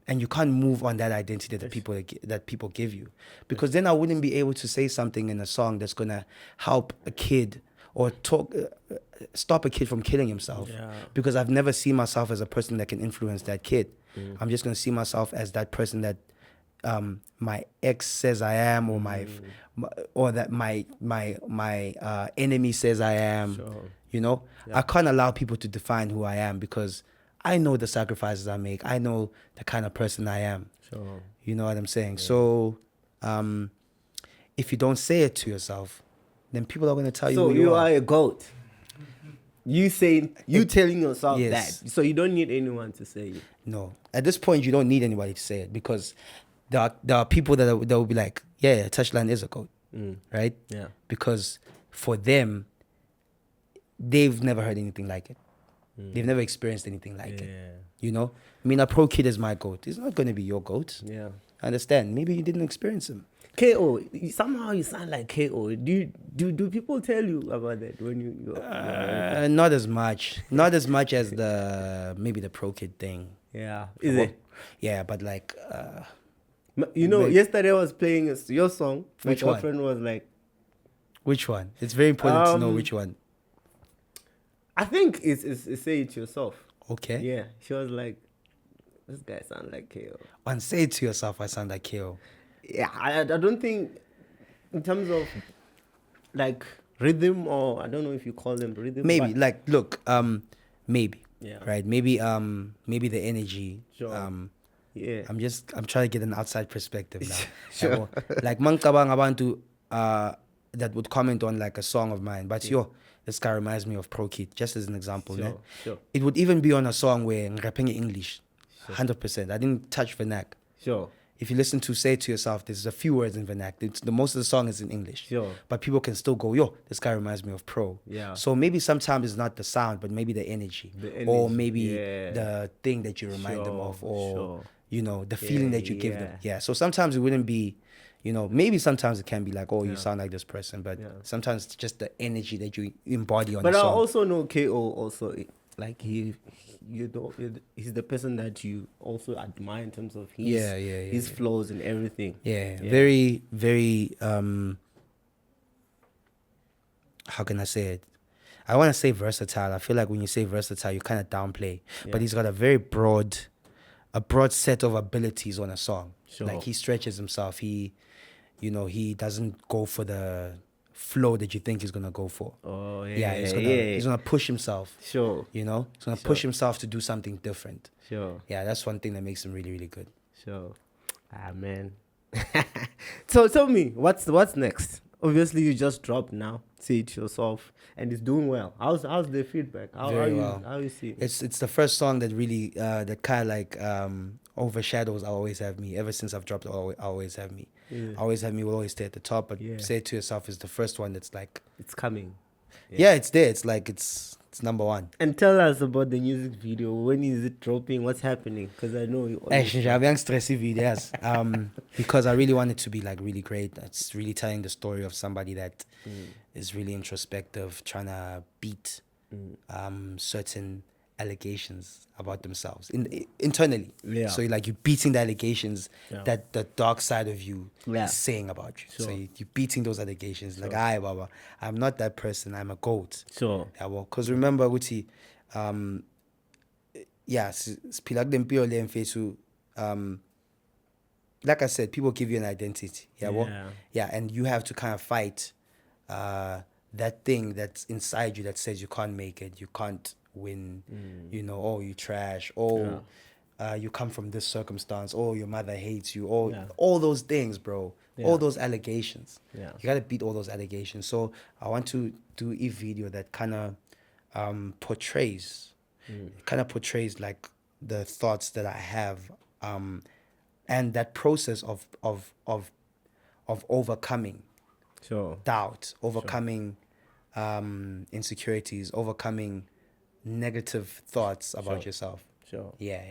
And you can't move on that identity that people give you, because then I wouldn't be able to say something in a song that's gonna help a kid or stop a kid from killing himself. Yeah. Because I've never seen myself as a person that can influence that kid. I'm just gonna see myself as that person that my ex says I am, or that my enemy says I am. Sure. You know, I can't allow people to define who I am, because I know the sacrifices I make. I know the kind of person I am. Sure. You know what I'm saying? So, if you don't say it to yourself, then people are going to tell you So who you are a goat. You telling yourself Yes. that. So you don't need anyone to say it. No. At this point, you don't need anybody to say it, because there are people that will be like, yeah, Touchline is a goat, right? Yeah. Because for them, they've never heard anything like it. They've never experienced anything like it. You know? I mean, a pro kid is my goat. It's not going to be your goat. Yeah. I understand. Maybe you didn't experience him. KO. Somehow you sound like KO. Do people tell you about that when you're Not as much. Not as much as maybe the Pro Kid thing. yeah. Is it? Yeah, but like You know, yesterday I was playing your song. My Which one? girlfriend was like, which one? It's very important to know which one. I think it's say it yourself. Okay. Yeah. She was like, this guy sounds like KO. And say it to yourself, I sound like KO. Yeah, I don't think in terms of like rhythm, or I don't know if you call them rhythm. Maybe but- like look, maybe. Yeah. Right. Maybe the energy. Sure. Yeah. I'm trying to get an outside perspective now. Sure. Like mangkabang abantu that would comment on like a song of mine, but this guy reminds me of Pro Kid, just as an example. Sure, Ne? sure. It would even be on a song where I'm rapping in English, 100%. I didn't touch vernac. Sure. If you listen to Say It To Yourself, there's a few words in vernac. The most of the song is in English. Sure. But people can still go, yo, this guy reminds me of Pro. Yeah. So maybe sometimes it's not the sound, but maybe the energy. Or energy, maybe yeah. the thing that you remind them Sure, of, or, sure. you know, the feeling that you give them. yeah. Yeah. So sometimes it wouldn't be, you know, maybe sometimes it can be like, oh, you sound like this person, but sometimes it's just the energy that you embody on But the I song. also know KO also, like he's the person that you also admire in terms of his flows and everything. Yeah, very, very, how can I say it? I want to say versatile. I feel like when you say versatile, you kind of downplay. But he's got a very broad set of abilities on a song. Sure. Like he stretches himself. He doesn't go for the flow that you think he's going to go for. Oh, He's going to push himself. Sure. You know? He's going to push himself to do something different. Sure. Yeah, that's one thing that makes him really, really good. Sure. Ah, man. So tell me, what's next? Obviously, you just dropped now. See it yourself, and it's doing well. How's the feedback? Very well. How you see it? It's the first song that really that kind of like overshadows I Always Have Me. Ever since I've dropped I Always Have Me. Yeah. Always Have Me will always stay at the top, but Yeah. Say It To Yourself is the first one that's like, It's coming. yeah, it's there. It's like it's number one. And tell us about the music video. When is it dropping? What's happening? Because I know you. Stressy videos. Because I really want it to be like really great. It's really telling the story of somebody that is really introspective, trying to beat certain allegations about themselves internally. Yeah. So like you're beating the allegations that the dark side of you Yeah. is saying about you. Sure. So you're beating those allegations. Like, aye, Baba, I'm not that person. I'm a goat. Sure. Yeah, well, because remember, Uti, like I said, people give you an identity. Yeah, well, yeah, and you have to kind of fight that thing that's inside you that says you can't make it, you can't win, you know, oh, you trash, oh, you come from this circumstance, oh, your mother hates you, all those things, bro. All those allegations. Yeah. You gotta beat all those allegations. So I want to do a video that kind of portrays like the thoughts that I have, and that process of overcoming Sure. doubt, overcoming insecurities, overcoming negative thoughts about yourself. Sure. Yeah.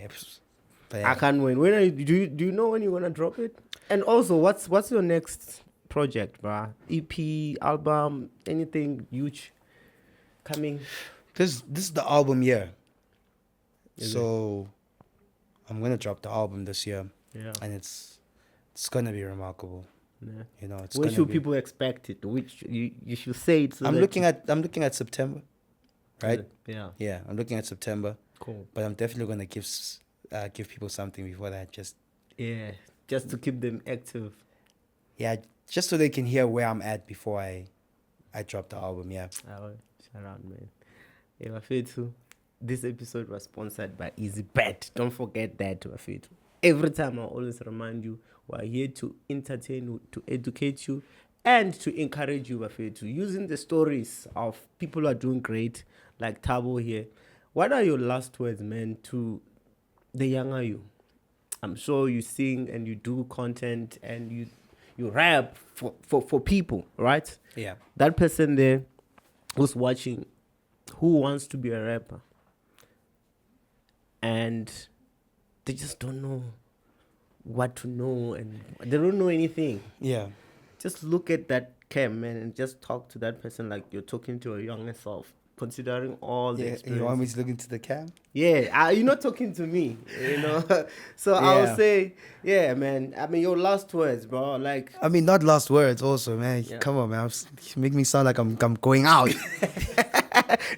But I can't wait. When are you, do you know when you're gonna drop it? And also, what's your next project, bruh? EP, album, anything huge coming? This is the album year. So I'm gonna drop the album this year. Yeah. And it's gonna be remarkable. Yeah. You know, it's When gonna should be, people expect it? Which you should say it. So I'm that looking at September. Right? Yeah. Yeah, I'm looking at September. Cool. But I'm definitely gonna give people something before that. Just to keep them active. yeah, just so they can hear where I'm at before I drop the album. Yeah. Shout out, man. Yeah, Mafetu. This episode was sponsored by Easybet. Don't forget that, Mafetu. Every time I always remind you, we're here to entertain you, to educate you, and to encourage you, Mafetu. Using the stories of people who are doing great, like Tabo here. What are your last words, man, to the younger you? I'm sure you sing and you do content and you rap for people, right? Yeah. That person there who's watching, who wants to be a rapper, and they just don't know what to know, and they don't know anything. Yeah. Just look at that cam, man, and just talk to that person like you're talking to a younger self, considering all the Yeah, experiences. you want me to look into the cam? Yeah, you're not talking to me, you know. So I'll Yeah. say, yeah, man. I mean, your last words, bro. Like, I mean, not last words. Also, man. Yeah. Come on, man. You make me sound like I'm going out.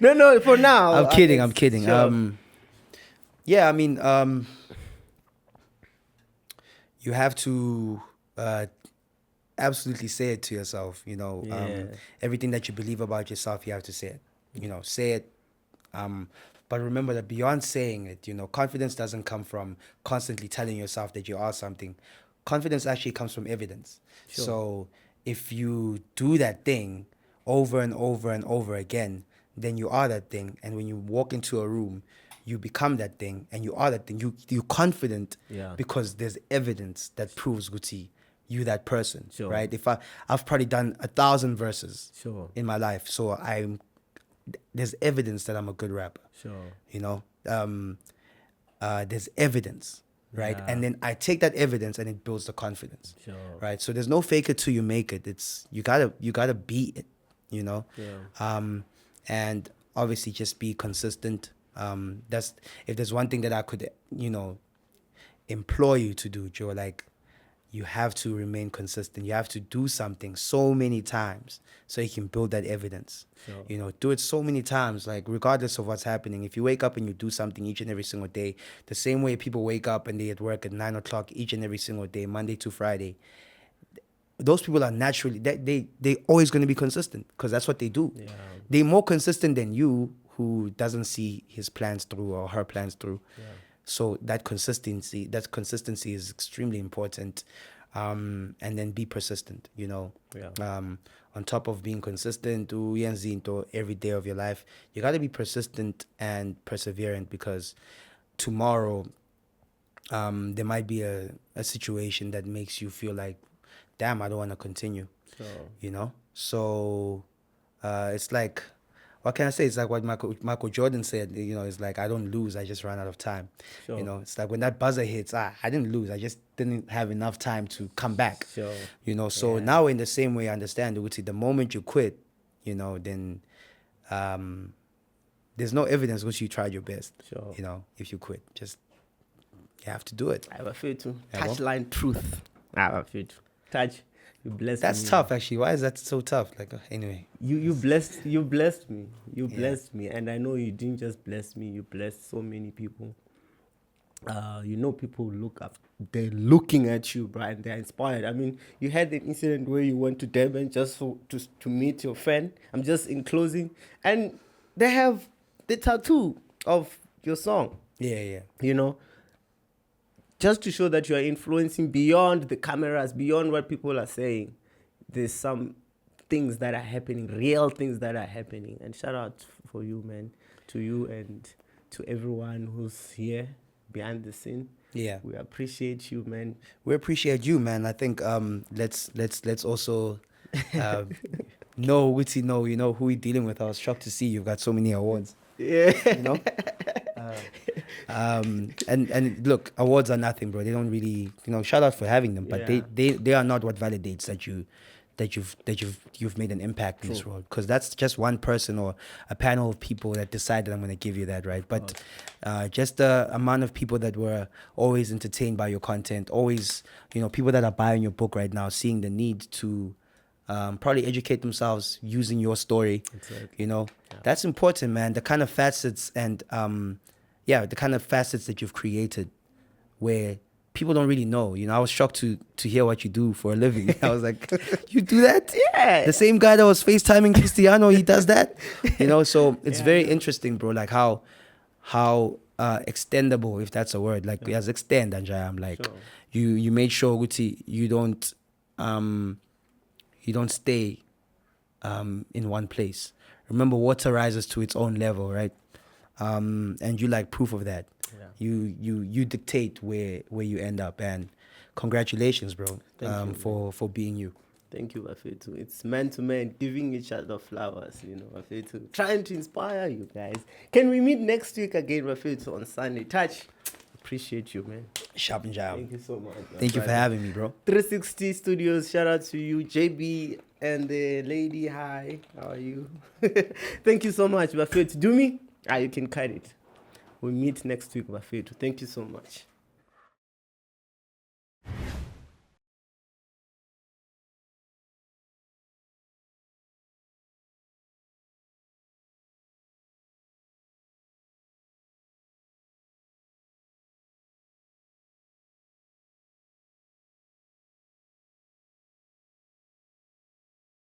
no, for now. I'm kidding. I'm kidding. Sure. Yeah. I mean, you have to absolutely say it to yourself. You know, Yeah. everything that you believe about yourself, you have to say it. You know, say it. But remember that beyond saying it, you know, confidence doesn't come from constantly telling yourself that you are something. Confidence actually comes from evidence. Sure. So if you do that thing over and over and over again, then you are that thing. And when you walk into a room, you become that thing, and you are that thing. You're confident Yeah. because there's evidence that proves, Guti, you that person, Sure. right? I've probably done 1,000 verses Sure. in my life, so there's evidence that I'm a good rapper. Sure. You know, there's evidence, right? Yeah. And then I take that evidence and it builds the confidence, Sure. right? So there's no fake it till you make it. It's you gotta be it, you know. Yeah. And obviously just be consistent. That's if there's one thing that I could, you know, implore you to do, Joe. Like, you have to remain consistent. You have to do something so many times so you can build that evidence. Sure. You know, do it so many times, like regardless of what's happening. If you wake up and you do something each and every single day, the same way people wake up and they at work at 9 o'clock each and every single day, Monday to Friday, those people are naturally, they always going to be consistent because that's what they do. Yeah. They're more consistent than you, who doesn't see his plans through or her plans through. Yeah. So that consistency is extremely important. And then be persistent, you know. Yeah. On top of being consistent every day of your life, you got to be persistent and perseverant, because tomorrow there might be a situation that makes you feel like, damn, I don't want to continue. Sure. You know. So it's like, what can I say? It's like what Michael Jordan said. You know, it's like, I don't lose, I just run out of time. Sure. You know, it's like when that buzzer hits, I didn't lose, I just didn't have enough time to come back. Sure. You know, so now in the same way, I understand, the moment you quit, you know, then there's no evidence which you tried your best. Sure. You know, if you quit, just you have to do it. I have a feel to Yeah, well. touchline truth. I have a feel to touch. You blessed That's me. tough, actually. Why is that so tough? Like, anyway. You blessed me. You Yeah. blessed me, and I know you didn't just bless me. You blessed so many people. You know, people look up. They're looking at you, Brian. They're inspired. I mean, you had an incident where you went to Durban just to meet your friend. I'm just in closing, and they have the tattoo of your song. Yeah. You know, just to show that you are influencing beyond the cameras, beyond what people are saying. There's some things that are happening, real things that are happening. And shout out for you, man, to you and to everyone who's here behind the scene. Yeah. We appreciate you, man. We appreciate you, man. I think let's also know you know who we're dealing with. I was shocked to see you've got so many awards. Yeah. You know? And look, awards are nothing, bro. They don't really, you know, shout out for having them, but Yeah. they are not what validates that you've made an impact in this world, because that's just one person or a panel of people that decided I'm going to give you that, right? But just the amount of people that were always entertained by your content, always, you know, people that are buying your book right now, seeing the need to probably educate themselves using your story. Exactly. You know, that's important, man. The kind of facets and the kind of facets that you've created where people don't really know. You know, I was shocked to hear what you do for a living. I was like, you do that? Yeah. The same guy that was FaceTiming Cristiano, he does that? You know, so it's very interesting, bro, like how extendable, if that's a word, like as extend, Anjay, I'm like, Sure. you made sure, Guti, you don't stay in one place. Remember, water rises to its own level, right? And you like proof of that. Yeah. You dictate where you end up, and congratulations, bro, Thank you, for being you. Thank you, Afetu. It's man to man, giving each other flowers, you know, Afetu. Trying to inspire you guys. Can we meet next week again, Afetu, on Sunday? Touch. Appreciate you, man. Sharp and job. Thank you so much. Thank you for having me, bro. 360 Studios, shout out to you, JB and the lady. Hi, how are you? Thank you so much, Bafetu. Do me? You can cut it. We meet next week, Bafetu. Thank you so much.